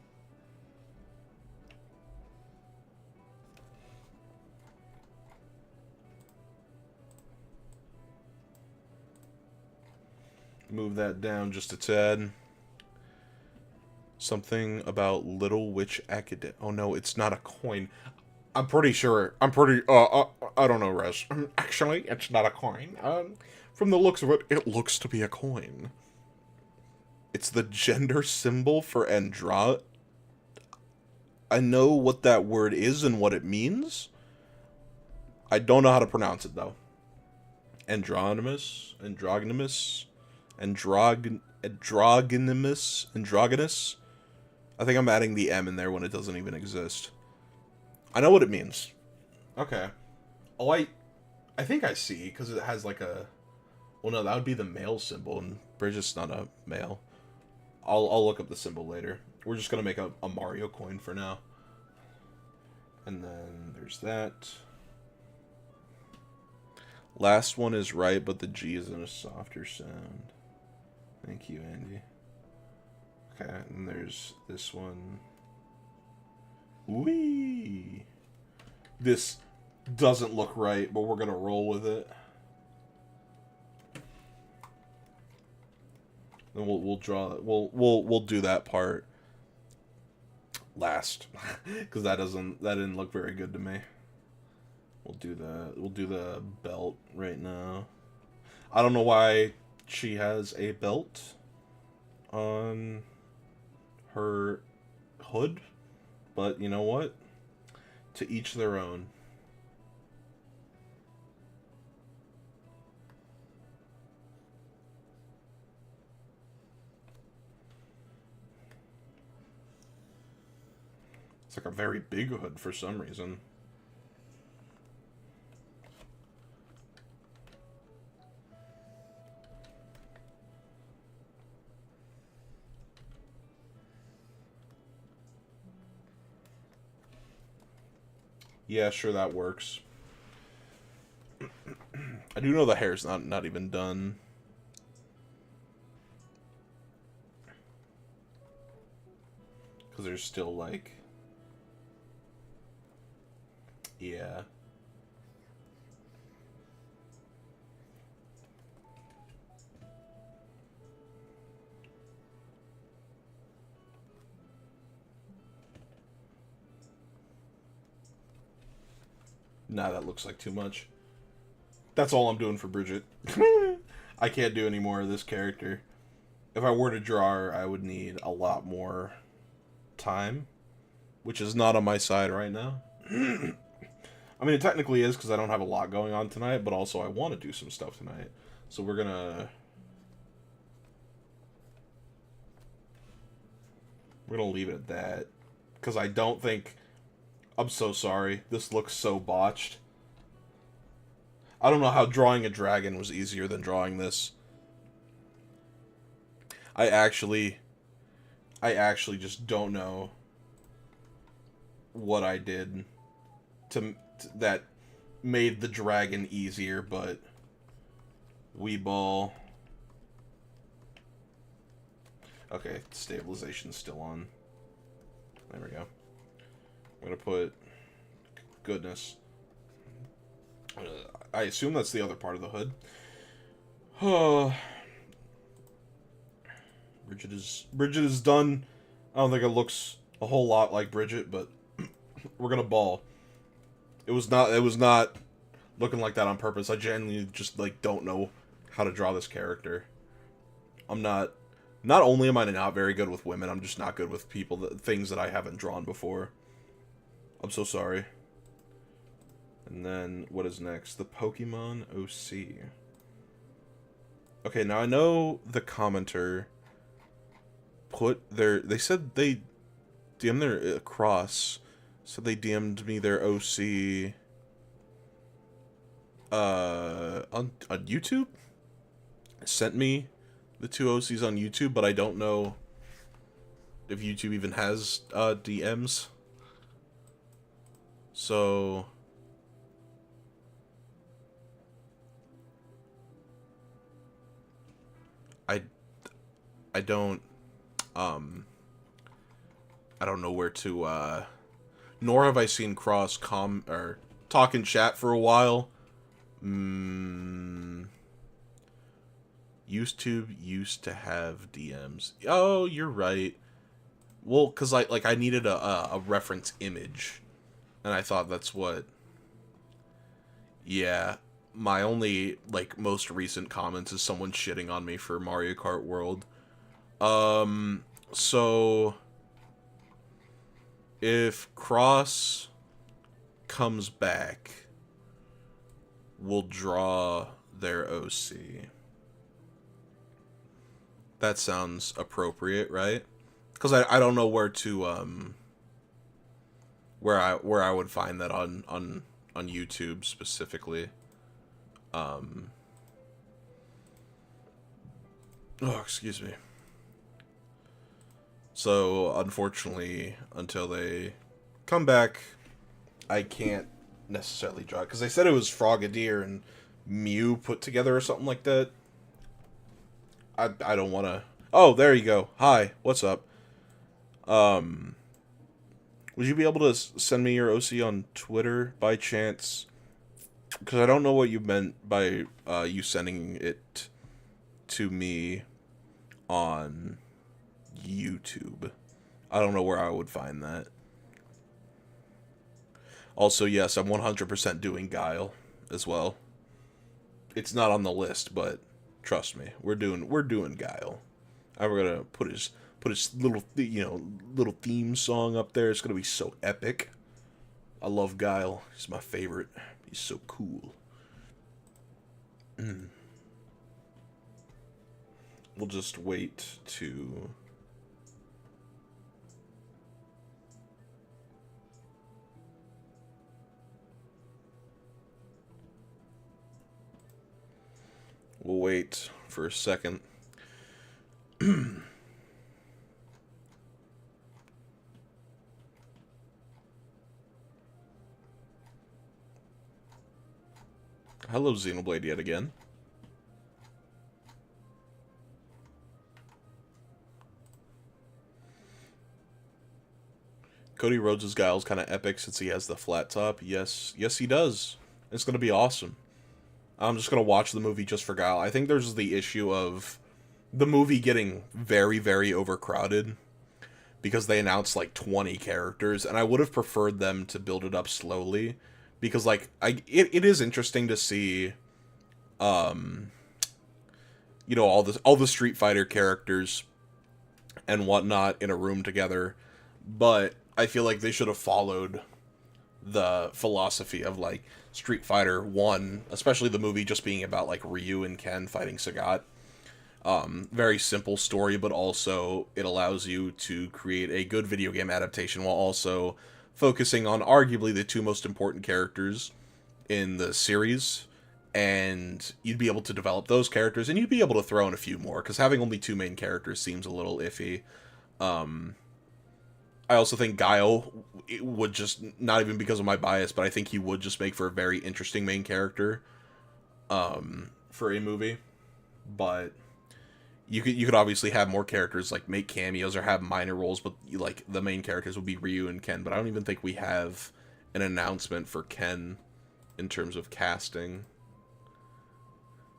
Move that down just a tad. Something about Little Witch Academy. Oh no, it's not a coin. I'm pretty sure. I don't know, Rez. Actually, it's not a coin. From the looks of it, it looks to be a coin. It's the gender symbol for Andra. I know what that word is and what it means. I don't know how to pronounce it, though. Androgynous? I think I'm adding the M in there when it doesn't even exist. I know what it means. Okay. Oh, I think I see, because it has like a... Well, no, that would be the male symbol, and Bridget's not a male. I'll look up the symbol later. We're just going to make a Mario coin for now. And then there's that. Last one is right, but the G is in a softer sound. Thank you, Andy. Okay, and there's this one. Whee! This doesn't look right, but we're gonna roll with it. Then we'll draw it. We'll do that part last, because that didn't look very good to me. We'll do the belt right now. I don't know why she has a belt on her hood, but you know what? To each their own. It's like a very big hood for some reason. Yeah, sure, that works. I do know the hair's not even done. Because there's still, like... Yeah. Nah, that looks like too much. That's all I'm doing for Bridget. I can't do any more of this character. If I were to draw her, I would need a lot more time, which is not on my side right now. I mean, it technically is because I don't have a lot going on tonight, but also I want to do some stuff tonight. So we're gonna leave it at that, because I don't think... I'm so sorry. This looks so botched. I don't know how drawing a dragon was easier than drawing this. I actually just don't know what I did to that made the dragon easier, but Weeball. Okay, stabilization's still on. There we go. I'm gonna put goodness. I assume that's the other part of the hood. Bridget is done. I don't think it looks a whole lot like Bridget, but we're gonna ball. It was not looking like that on purpose. I genuinely just like don't know how to draw this character. I'm not only am I not very good with women, I'm just not good with people things that I haven't drawn before. I'm so sorry. And then what is next? The Pokemon OC. Okay, now I know the commenter put they said they DM'd their cross. So they DM'd me their OC on YouTube. Sent me the two OCs on YouTube, but I don't know if YouTube even has DMs. So I don't know where to nor have I seen Cross or talk in chat for a while. YouTube used to have DMs. Oh, you're right. Well, cause I needed a reference image, and I thought that's what. Yeah, my only most recent comments is someone shitting on me for Mario Kart World. So if Cross comes back, we'll draw their OC. That sounds appropriate, right? Because I don't know where to where I would find that on YouTube specifically. Oh, excuse me. So, unfortunately, until they come back, I can't necessarily draw it. Because they said it was Frogadier and Mew put together or something like that. I don't want to... Oh, there you go. Hi, what's up? Would you be able to send me your OC on Twitter by chance? Because I don't know what you meant by you sending it to me on YouTube. I don't know where I would find that. Also, yes, I'm 100% doing Guile as well. It's not on the list, but trust me, we're doing Guile. I'm gonna put his little little theme song up there. It's gonna be so epic. I love Guile. He's my favorite. He's so cool. We'll just wait to... We'll wait for a second. Hello, Xenoblade, yet again. Cody Rhodes' Guile's kind of epic since he has the flat top. Yes, he does. It's going to be awesome. I'm just going to watch the movie just for Guile. I think there's the issue of the movie getting very, very overcrowded because they announced 20 characters, and I would have preferred them to build it up slowly because like it is interesting to see, you know, all the Street Fighter characters and whatnot in a room together, but I feel like they should have followed the philosophy of like Street Fighter 1, especially the movie just being about like Ryu and Ken fighting Sagat. Very simple story, but also it allows you to create a good video game adaptation while also focusing on arguably the two most important characters in the series. And you'd be able to develop those characters, and you'd be able to throw in a few more, because having only two main characters seems a little iffy. I also think Guile would just, not even because of my bias, but I think he would just make for a very interesting main character for a movie. But you could obviously have more characters, like make cameos or have minor roles, but like the main characters would be Ryu and Ken. But I don't even think we have an announcement for Ken in terms of casting.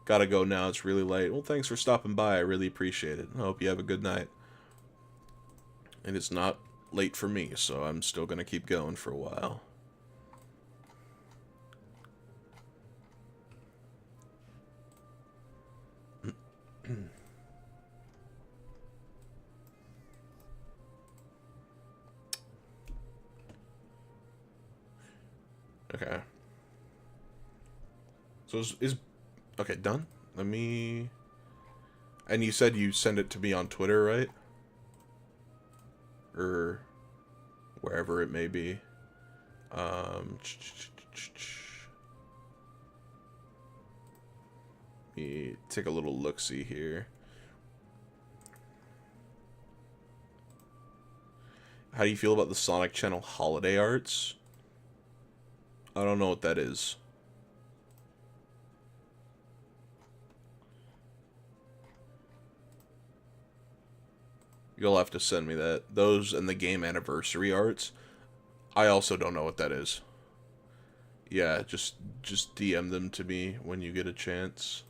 Gotta go now, it's really late. Well, thanks for stopping by, I really appreciate it. I hope you have a good night. And it's not late for me, so I'm still gonna keep going for a while. Okay. So is okay, done? Let me... And you said you send it to me on Twitter, right? Or wherever it may be. Let me take a little look-see here. How do you feel about the Sonic Channel holiday arts? I don't know what that is. You'll have to send me that. Those and the game anniversary arts. I also don't know what that is. Yeah, just DM them to me when you get a chance.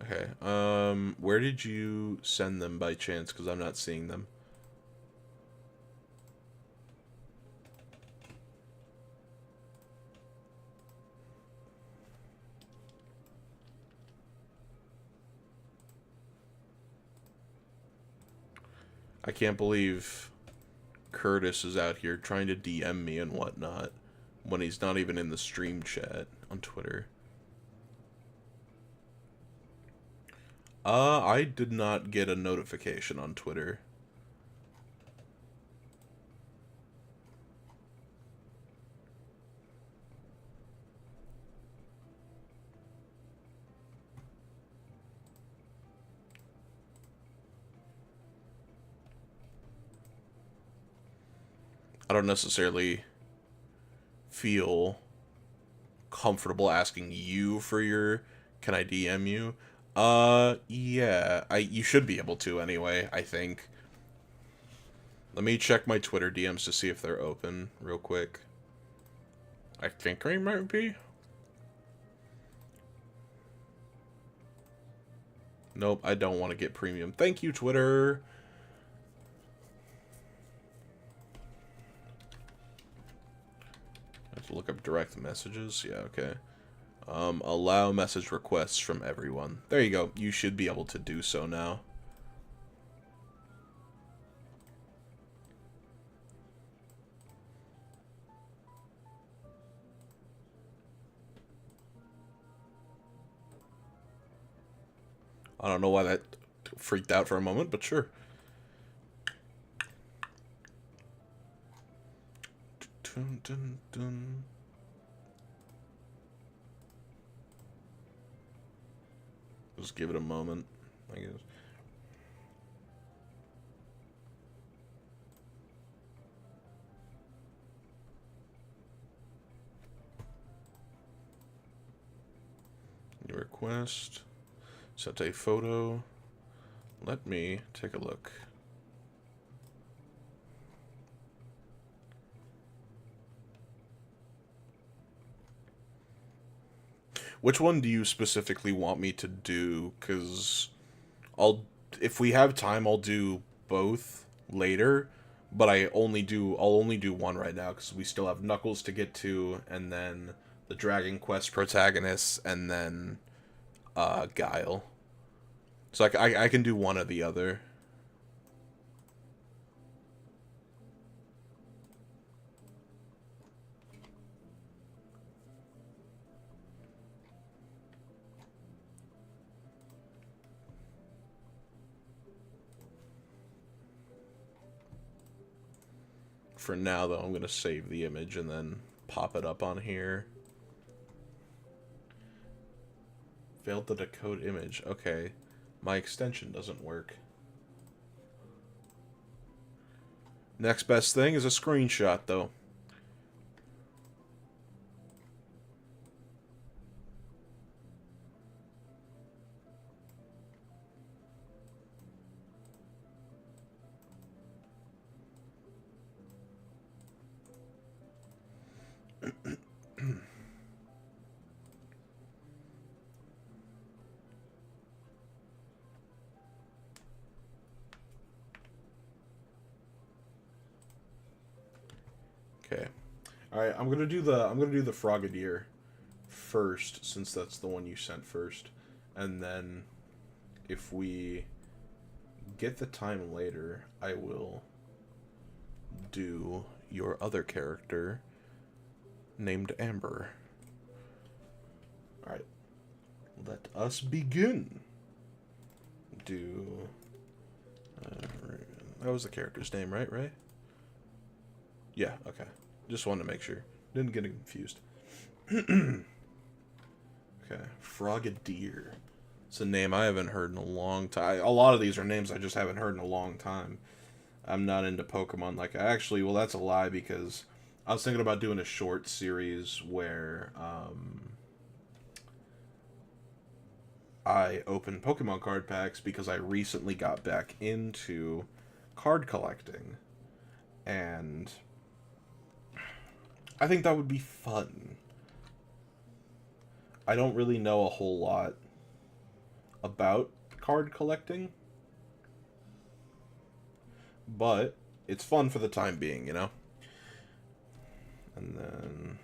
Okay. Where did you send them by chance? Because I'm not seeing them. I can't believe Curtis is out here trying to DM me and whatnot when he's not even in the stream chat on Twitter. I did not get a notification on Twitter. I don't necessarily feel comfortable asking you for your, can I DM you? Yeah, you should be able to anyway, I think. Let me check my Twitter DMs to see if they're open real quick. I think they might be. Nope, I don't want to get premium. Thank you, Twitter. I have to look up direct messages. Yeah, okay. Allow message requests from everyone. There you go. You should be able to do so now. I don't know why that freaked out for a moment, but sure. Dun, dun, dun. Just give it a moment, I guess. New request. Set a photo. Let me take a look. Which one do you specifically want me to do? Because if we have time, I'll do both later. but I'll only do one right now because we still have Knuckles to get to, and then the Dragon Quest protagonists, and then Guile. So I can do one or the other. For now, though, I'm going to save the image and then pop it up on here. Failed to decode image. Okay. My extension doesn't work. Next best thing is a screenshot, though. Okay. Alright, I'm gonna do the Frogadier first, since that's the one you sent first. And then if we get the time later, I will do your other character named Amber. Alright. Let us begin. Do that was the character's name, right? Right? Yeah, okay. Just wanted to make sure. Didn't get confused. Okay. Frogadier. It's a name I haven't heard in a long time. A lot of these are names I just haven't heard in a long time. I'm not into Pokemon like well, that's a lie, because I was thinking about doing a short series where I open Pokemon card packs because I recently got back into card collecting. And I think that would be fun. I don't really know a whole lot about card collecting, but it's fun for the time being, you know? And then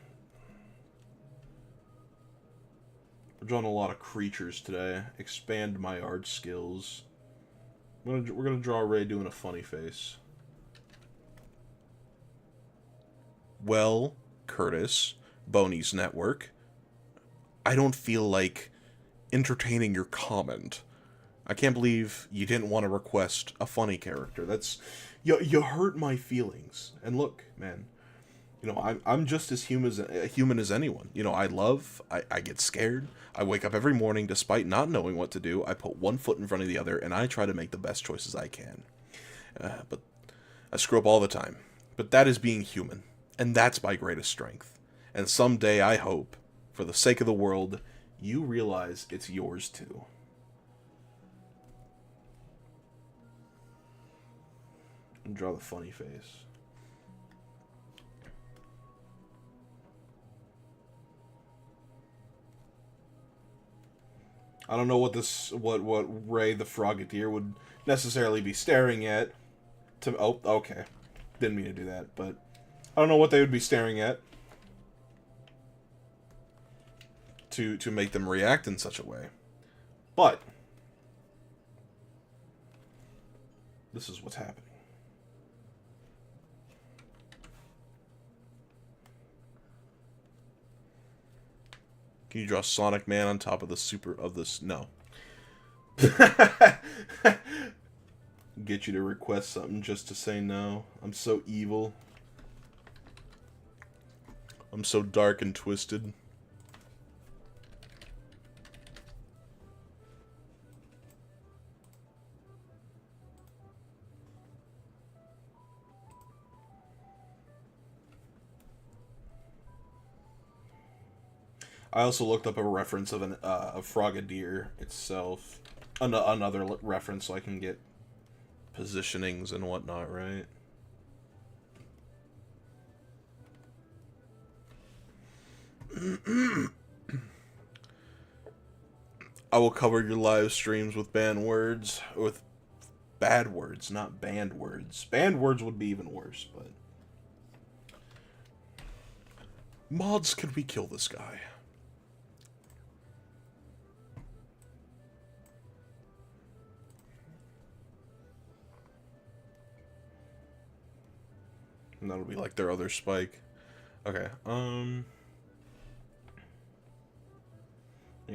we're drawing a lot of creatures today. Expand my art skills. We're gonna draw Ray doing a funny face. Well, Curtis, Boney's Network, I don't feel like entertaining your comment. I can't believe you didn't want to request a funny character. That's you hurt my feelings. And look, man, you know, I'm just as human as anyone. You know, I get scared. I wake up every morning despite not knowing what to do. I put one foot in front of the other, and I try to make the best choices I can. But I screw up all the time. But that is being human. And that's my greatest strength. And someday, I hope, for the sake of the world, you realize it's yours too. And draw the funny face. I don't know what Ray the Frogadier would necessarily be staring at. Oh, okay. Didn't mean to do that, but I don't know what they would be staring at to make them react in such a way. But this is what's happening. Can you draw Sonic Man on top of the No. Get you to request something just to say no. I'm so evil. I'm so dark and twisted. I also looked up a reference of a Frogadier itself. Another reference so I can get positionings and whatnot, right? I will cover your live streams with banned words, with Bad words, not banned words. Banned words would be even worse, but... Mods, can we kill this guy? And that'll be like their other spike. Okay, you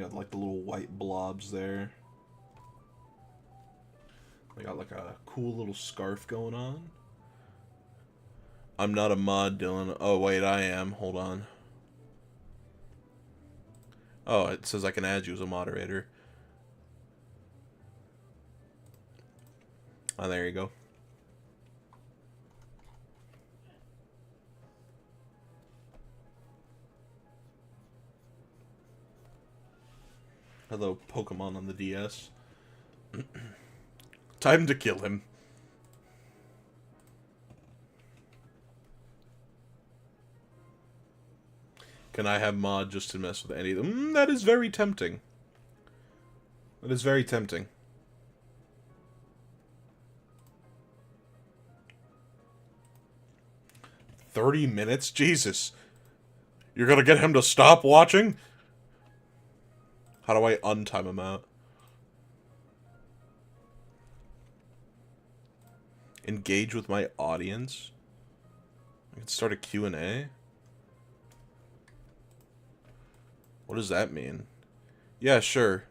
got like the little white blobs there. They got like a cool little scarf going on. I'm not a mod, Dylan. Oh, wait, I am. Hold on. Oh, it says I can add you as a moderator. Oh, there you go. Hello, Pokemon on the DS. Time to kill him. Can I have mod just to mess with any of them? That is very tempting. That is very tempting. $30? Jesus. You're gonna get him to stop watching? How do I untime him out? Engage with my audience? I can start a Q&A? What does that mean? Yeah, sure.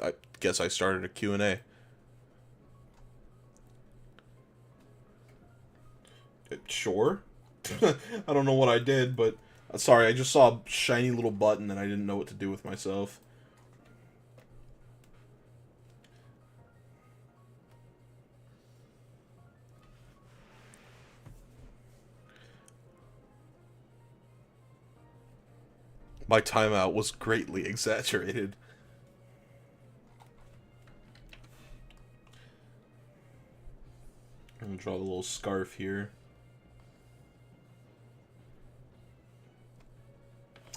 I guess I started a Q&A. Sure. I don't know what I did, but... Sorry, I just saw a shiny little button and I didn't know what to do with myself. My timeout was greatly exaggerated. I'm gonna draw the little scarf here.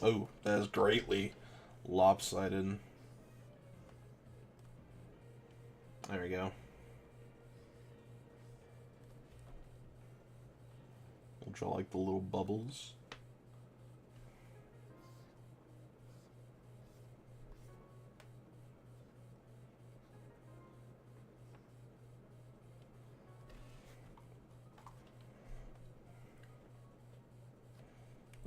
Oh, that is greatly lopsided. There we go. We'll draw like the little bubbles.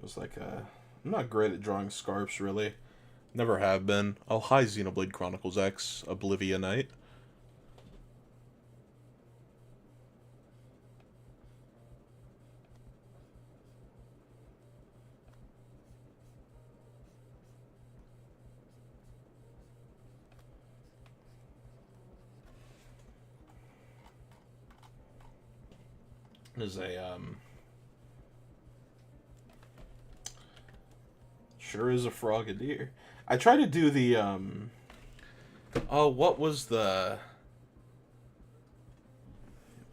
It's like a... I'm not great at drawing scarps, really. Never have been. Oh, hi, Xenoblade Chronicles X, Oblivia Knight. There's a, sure is a Frogadier. I tried to do the, oh, what was the...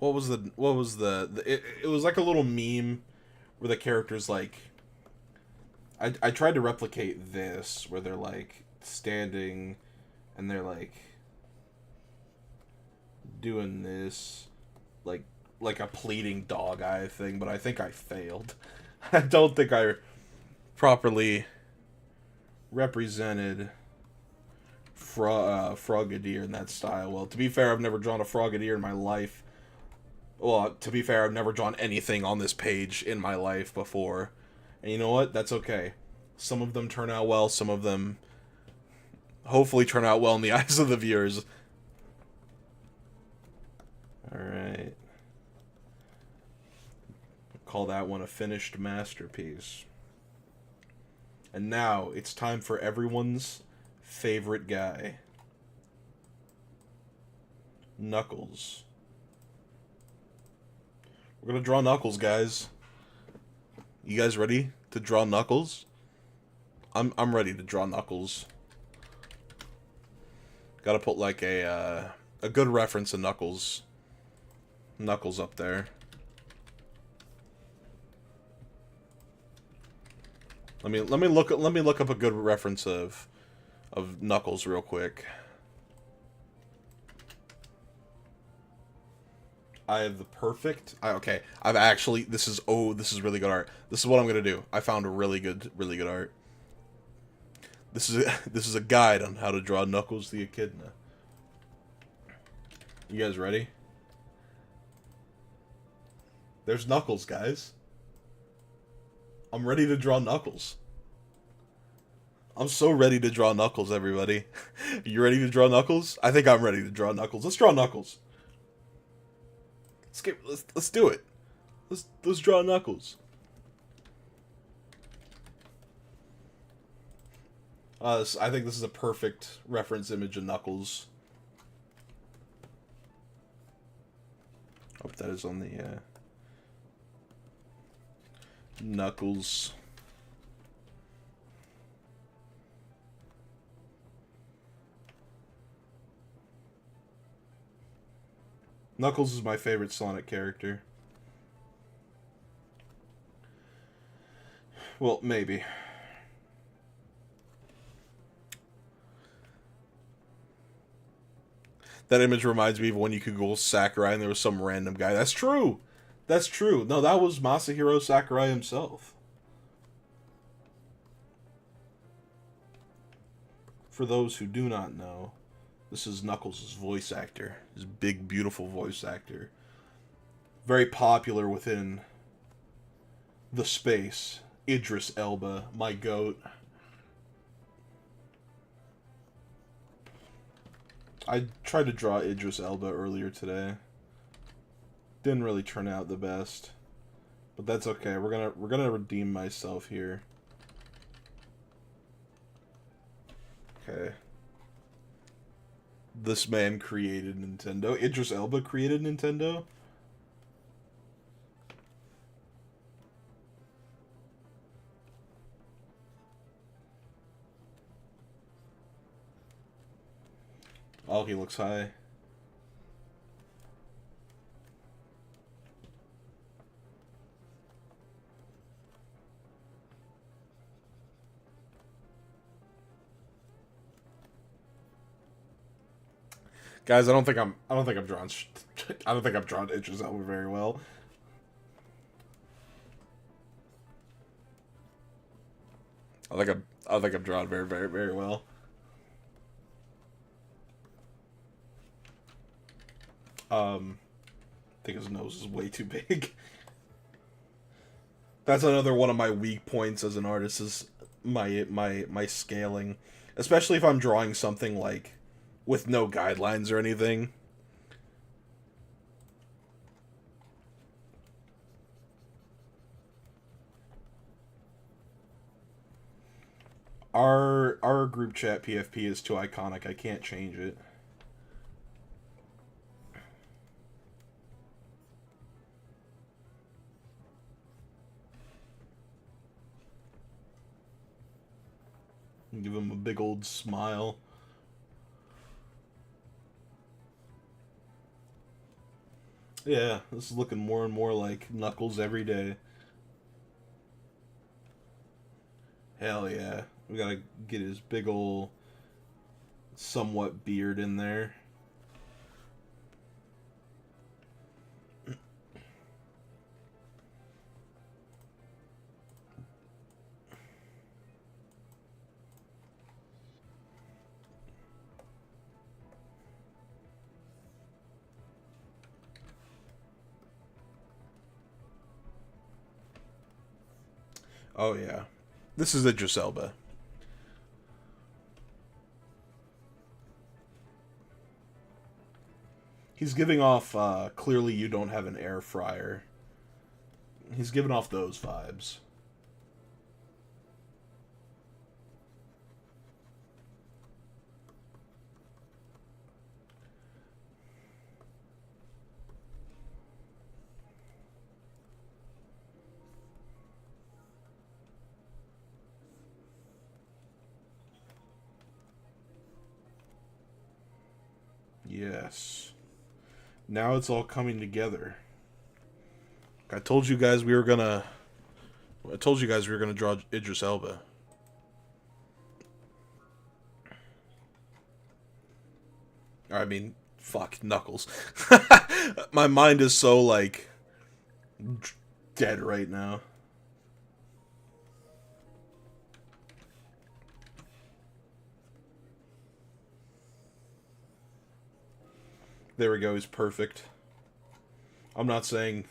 It was like a little meme where the character's like... I tried to replicate this, where they're like standing and they're like doing this, like a pleading dog eye thing, but I think I failed. I don't think I properly represented Frogadier in that style. Well, to be fair, I've never drawn a Frogadier in my life. Well, to be fair, I've never drawn anything on this page in my life before. And you know what? That's okay. Some of them turn out well, some of them hopefully turn out well in the eyes of the viewers. Alright. Call that one a finished masterpiece. And now, it's time for everyone's favorite guy. Knuckles. We're gonna draw Knuckles, guys. You guys ready to draw Knuckles? I'm ready to draw Knuckles. Gotta put like a good reference of Knuckles up there. Let me look up a good reference of Knuckles real quick. I have the perfect. Okay, I've actually. This is this is really good art. This is what I'm gonna do. I found a really good art. This is a guide on how to draw Knuckles the Echidna. You guys ready? There's Knuckles, guys. I'm ready to draw Knuckles. I'm so ready to draw Knuckles, everybody. You ready to draw Knuckles? I think I'm ready to draw Knuckles. Let's draw Knuckles. Let's do it. Let's draw Knuckles. I think this is a perfect reference image of Knuckles. Hope that is on the Knuckles. Knuckles is my favorite Sonic character. Well, maybe. That image reminds me of when you could Google Sakurai and there was some random guy. That's true! That's true. No, that was Masahiro Sakurai himself. For those who do not know, this is Knuckles' voice actor. His big, beautiful voice actor. Very popular within the space. Idris Elba, my goat. I tried to draw Idris Elba earlier today. Didn't really turn out the best. But that's okay. We're gonna redeem myself here. Okay. This man created Nintendo. Idris Elba created Nintendo? Oh, he looks high. Guys, I don't think I'm drawn. I don't think I'm drawn Idris Elba very well. I think I'm drawn very well. I think his nose is way too big. That's another one of my weak points as an artist is my scaling, especially if I'm drawing something like with no guidelines or anything. Our group chat PFP is too iconic. I can't change it. Give him a big old smile. Yeah, this is looking more and more like Knuckles every day. Hell yeah. We gotta get his big ol' somewhat beard in there. Oh yeah. This is Idris Elba. He's giving off, clearly you don't have an air fryer. He's giving off those vibes. Yes. Now it's all coming together. I told you guys we were gonna draw Idris Elba. I mean, fuck, Knuckles. My mind is so, like, dead right now. There we go, he's perfect. I'm not saying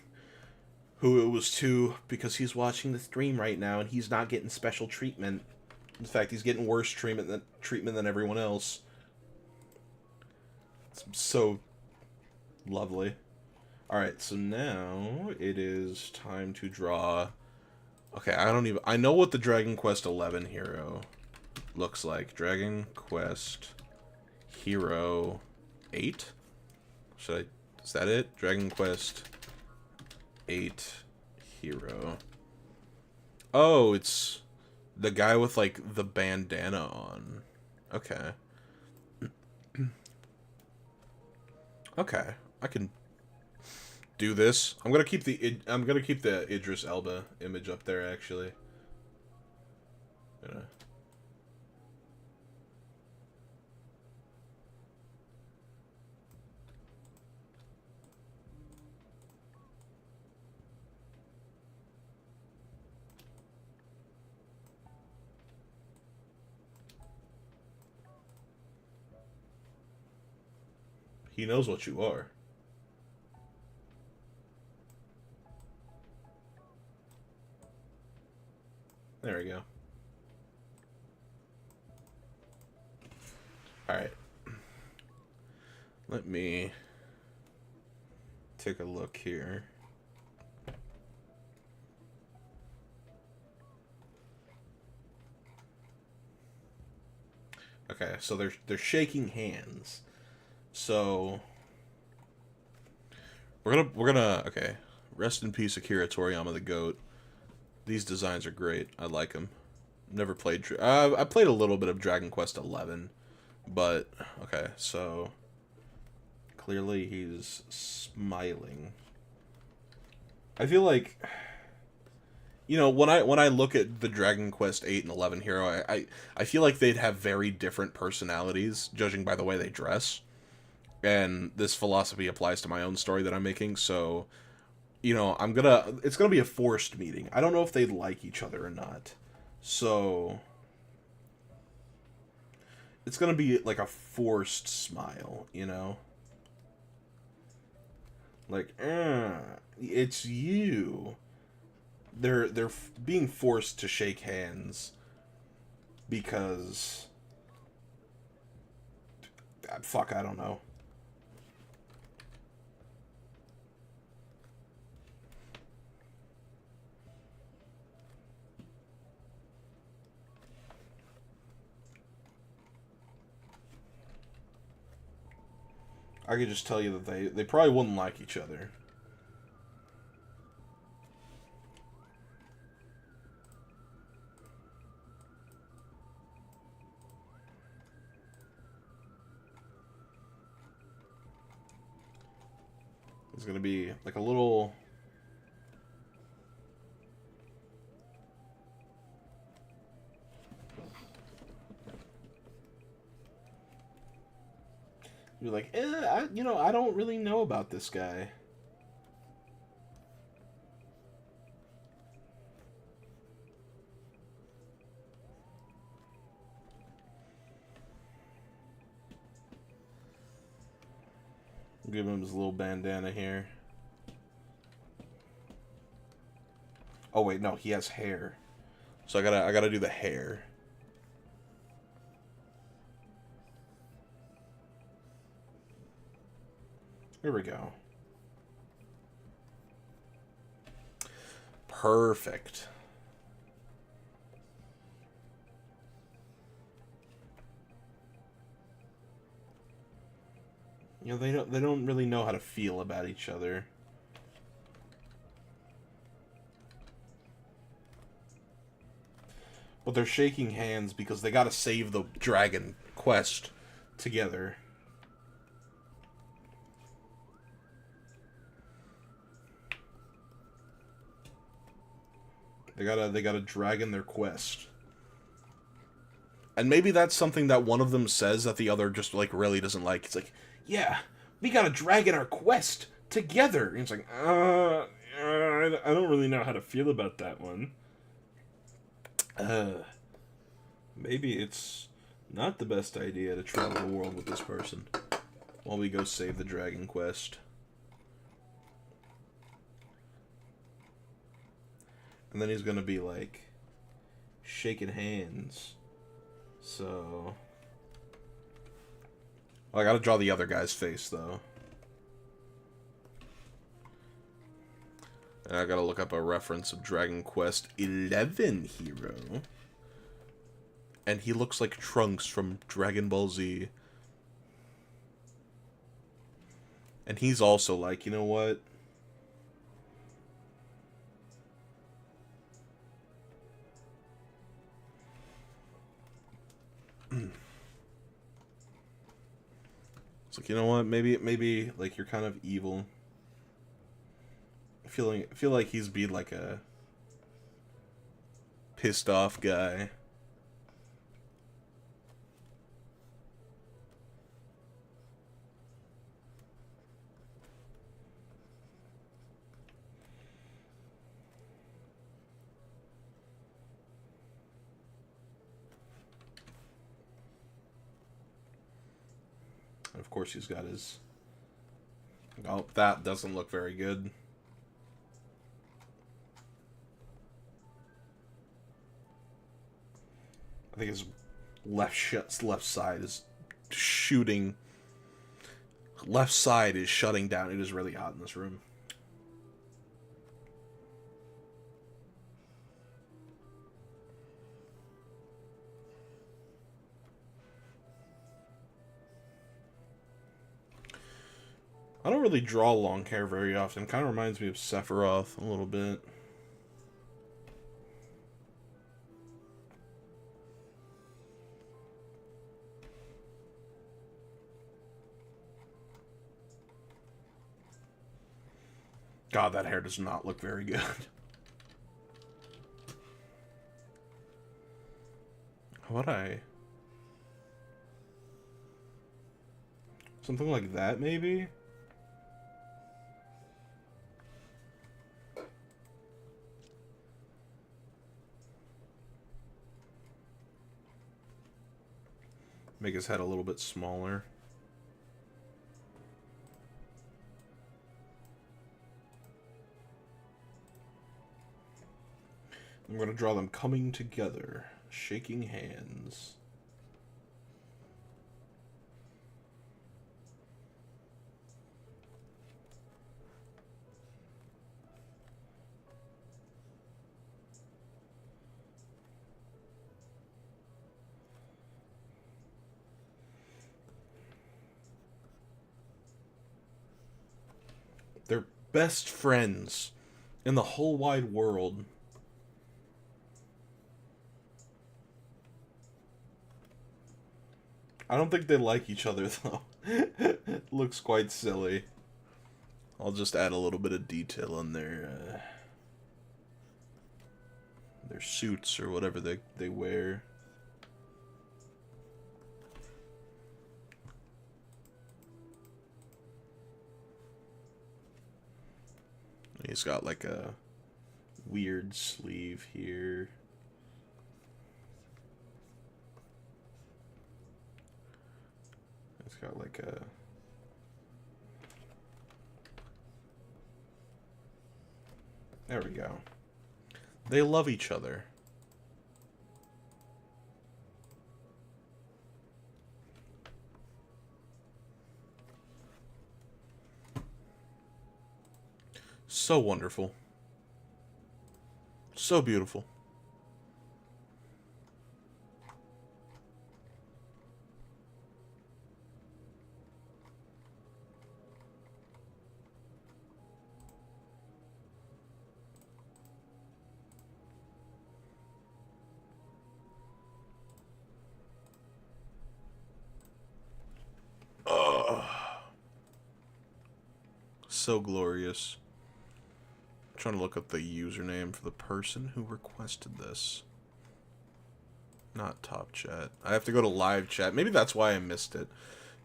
who it was to, because he's watching the stream right now and he's not getting special treatment. In fact, he's getting worse treatment than everyone else. It's so lovely. Alright, so now it is time to draw... Okay, I know what the Dragon Quest XI hero looks like. Dragon Quest Hero 8? Is that it? Dragon Quest 8 hero. Oh, it's the guy with, like, the bandana on. Okay. Okay, I can do this. I'm gonna keep the Idris Elba image up there, actually. Yeah. He knows what you are. There we go. Alright. Let me take a look here. Okay, so they're shaking hands. So we're gonna okay. Rest in peace, Akira Toriyama, the GOAT. These designs are great. I like them. Never played. I played a little bit of Dragon Quest XI, but okay. So clearly he's smiling. I feel like, you know, when I look at the Dragon Quest 8 and 11 hero, I feel like they'd have very different personalities, judging by the way they dress. And this philosophy applies to my own story that I'm making, so, you know, it's gonna be a forced meeting. I don't know if they like each other or not. So it's gonna be like a forced smile, you know? Like, it's you. They're being forced to shake hands because fuck, I don't know. I could just tell you that they probably wouldn't like each other. It's gonna be like a little... You're like, I don't really know about this guy. Give him his little bandana here. Oh wait, no, he has hair. So I gotta do the hair. Here we go. Perfect. You know, they don't really know how to feel about each other. But they're shaking hands because they gotta save the Dragon Quest together. They gotta dragon their quest. And maybe that's something that one of them says that the other just, like, really doesn't like. It's like, yeah, We gotta drag in our quest together. And he's like, I don't really know how to feel about that one. Maybe it's not the best idea to travel the world with this person while we go save the Dragon Quest. And then he's gonna be like shaking hands. So I gotta draw the other guy's face though. And I gotta look up a reference of Dragon Quest XI hero. And he looks like Trunks from Dragon Ball Z. And he's also like, you know what? It's like, you know what? Maybe like you're kind of evil. I feel like he's be like a pissed off guy. And of course he's got his... Oh, that doesn't look very good. I think his left side is shooting. Left side is shutting down. It is really hot in this room. I don't really draw long hair very often. Kind of reminds me of Sephiroth a little bit. God, that hair does not look very good. How would I... Something like that, maybe? Make his head a little bit smaller. I'm going to draw them coming together, shaking hands. They're best friends in the whole wide world. I don't think they like each other, though. Looks quite silly. I'll just add a little bit of detail on their suits or whatever they wear. He's got like a weird sleeve here. It's got like a... There we go. They love each other. So wonderful. So beautiful. So glorious. I'm trying to look up the username for the person who requested this. Not top chat. I have to go to live chat. Maybe that's why I missed it.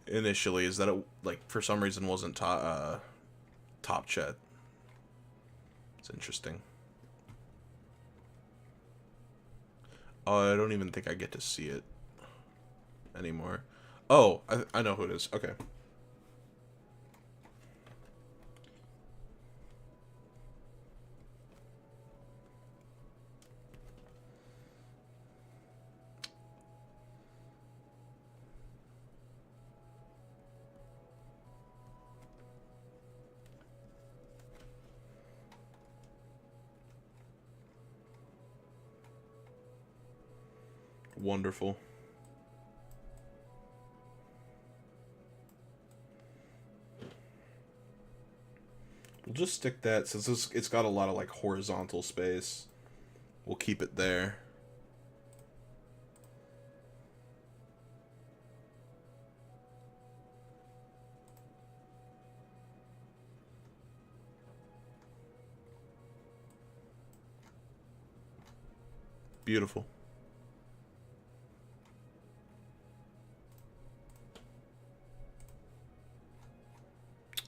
initially is that it, like, for some reason wasn't top chat. It's interesting. Oh, I don't even think I get to see it anymore. Oh, I know who it is. Okay. Wonderful. We'll just stick that, since it's got a lot of, like, horizontal space. We'll keep it there. Beautiful.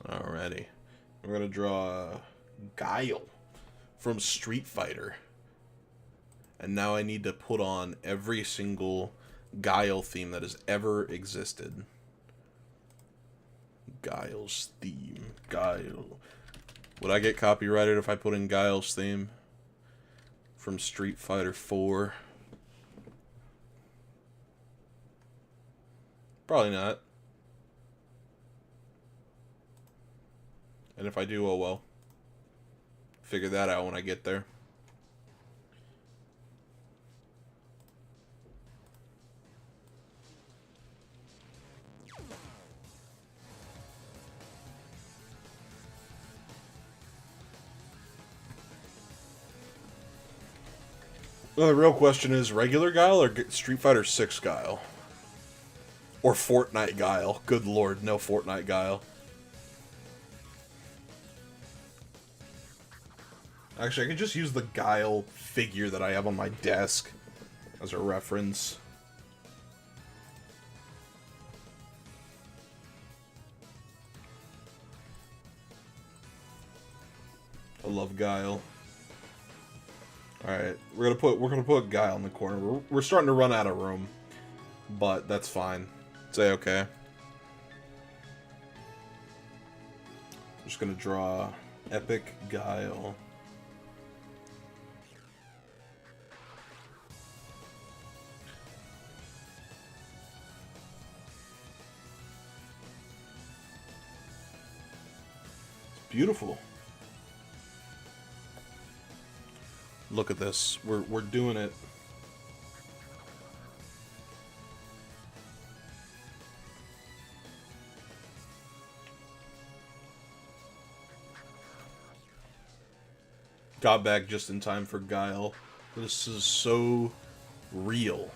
Alrighty. We're gonna draw Guile from Street Fighter. And now I need to put on every single Guile theme that has ever existed. Guile's theme. Guile. Would I get copyrighted if I put in Guile's theme from Street Fighter 4? Probably not. And if I do, oh well. Figure that out when I get there. Well, the real question is regular Guile or Street Fighter 6 Guile? Or Fortnite Guile. Good lord, no Fortnite Guile. Actually, I could just use the Guile figure that I have on my desk as a reference. I love Guile. Alright, we're gonna put Guile in the corner. We're starting to run out of room, but that's fine. Say okay. I'm just gonna draw Epic Guile. Beautiful. Look at this. We're doing it. Got back just in time for Guile. This is so real.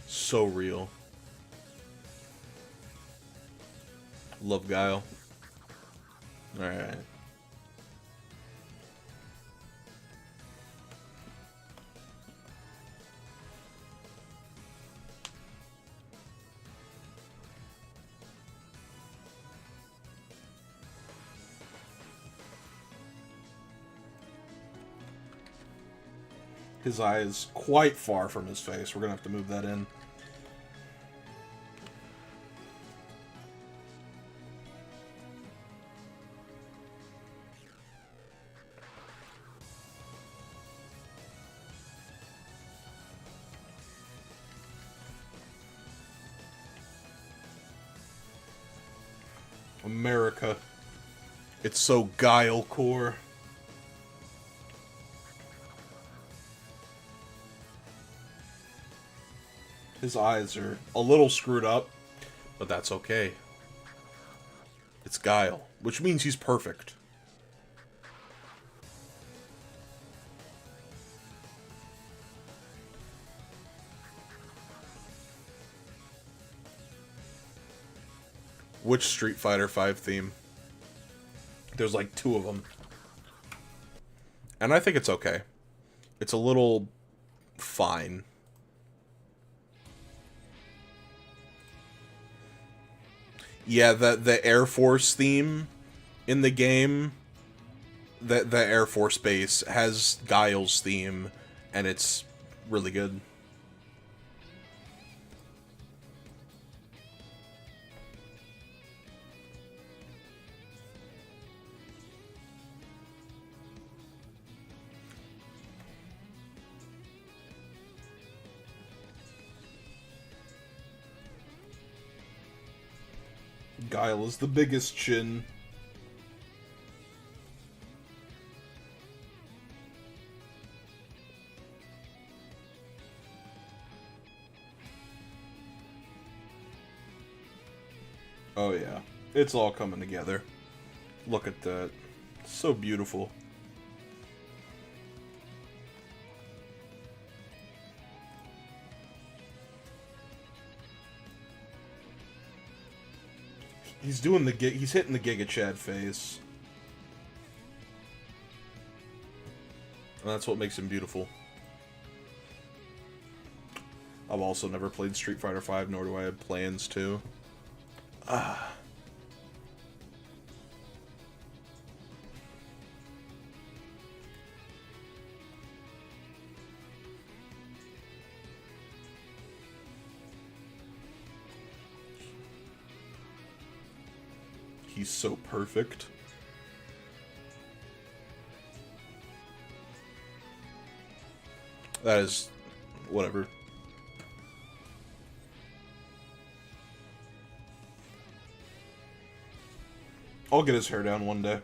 So real. Love Guile. Alright. His eye is quite far from his face. We're gonna have to move that in. America. It's so Guile-core. His eyes are a little screwed up, but that's okay. It's Guile, which means he's perfect. Which Street Fighter V theme? There's like 2 of them. And I think it's okay. It's a little fine. Yeah, the Air Force theme in the game, the Air Force base has Guile's theme, and it's really good. Guile is the biggest chin. Oh yeah, it's all coming together. Look at that. So beautiful. He's doing he's hitting the Giga Chad face. And that's what makes him beautiful. I've also never played Street Fighter V, nor do I have plans to. He's so perfect. That is... whatever. I'll get his hair down one day.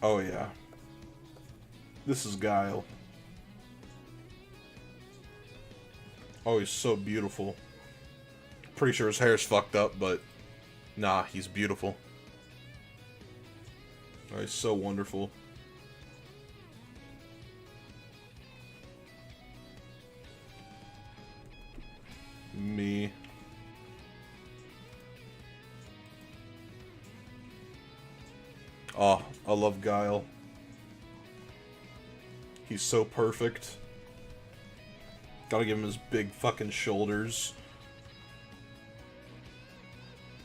Oh yeah. This is Guile. Oh, he's so beautiful. Pretty sure his hair's fucked up, but nah, he's beautiful. Oh, he's so wonderful. Me. Oh, I love Guile. He's so perfect. Gotta give him his big fucking shoulders.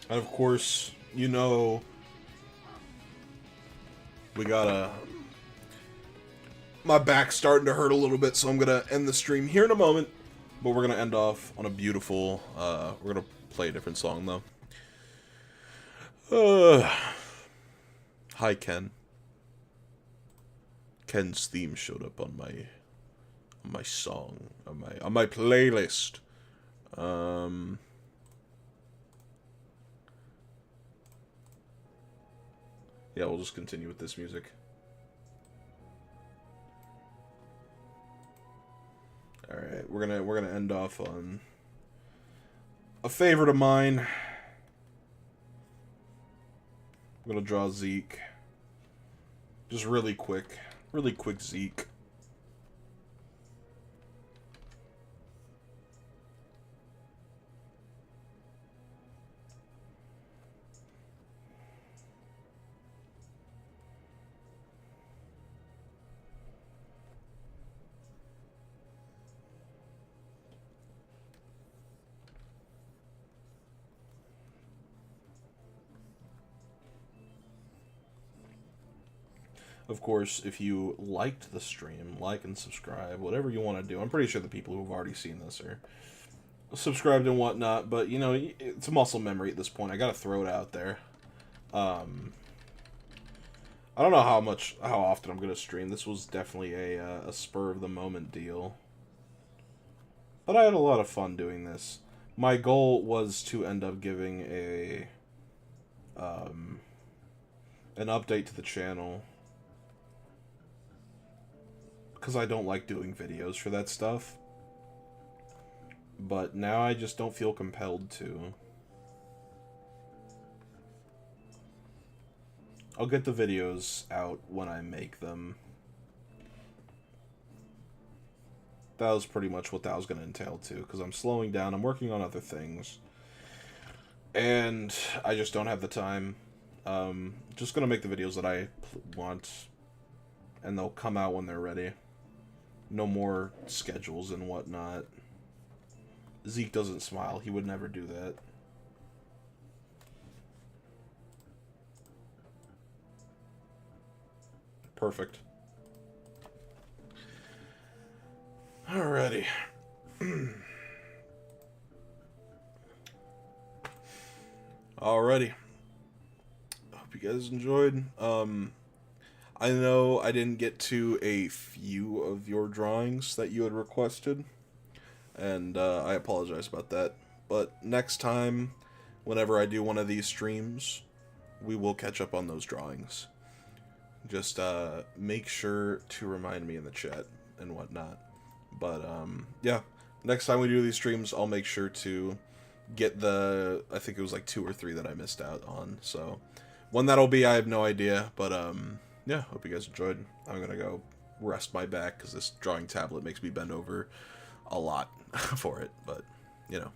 And of course, you know, we gotta... My back's starting to hurt a little bit, so I'm gonna end the stream here in a moment. But we're gonna end off on a beautiful... we're gonna play a different song, though. Hi, Ken. Ken's theme showed up on my song, on my playlist. Yeah, we'll just continue with this music. All right, we're gonna end off on a favorite of mine. I'm gonna draw Zeke. Just really quick Zeke. Of course, if you liked the stream, like and subscribe, whatever you want to do. I'm pretty sure the people who've already seen this are subscribed and whatnot, but, you know, it's muscle memory at this point. I gotta throw it out there. I don't know how often I'm gonna stream. This was definitely a spur-of-the-moment deal. But I had a lot of fun doing this. My goal was to end up giving an update to the channel, because I don't like doing videos for that stuff. But now I just don't feel compelled to. I'll get the videos out when I make them. that was pretty much what that was going to entail too, because I'm slowing down, I'm working on other things, and I just don't have the time. Just going to make the videos that I want, and they'll come out when they're ready. No more schedules and whatnot. Zeke doesn't smile, he would never do that. Perfect. Alrighty. Alrighty. Hope you guys enjoyed. I know I didn't get to a few of your drawings that you had requested, and I apologize about that. But next time, whenever I do one of these streams, we will catch up on those drawings. Just make sure to remind me in the chat and whatnot. But yeah, next time we do these streams, I'll make sure to get the, I think it was like 2 or 3 that I missed out on. So when that'll be, I have no idea. But yeah, hope you guys enjoyed. I'm gonna go rest my back because this drawing tablet makes me bend over a lot for it. But you know.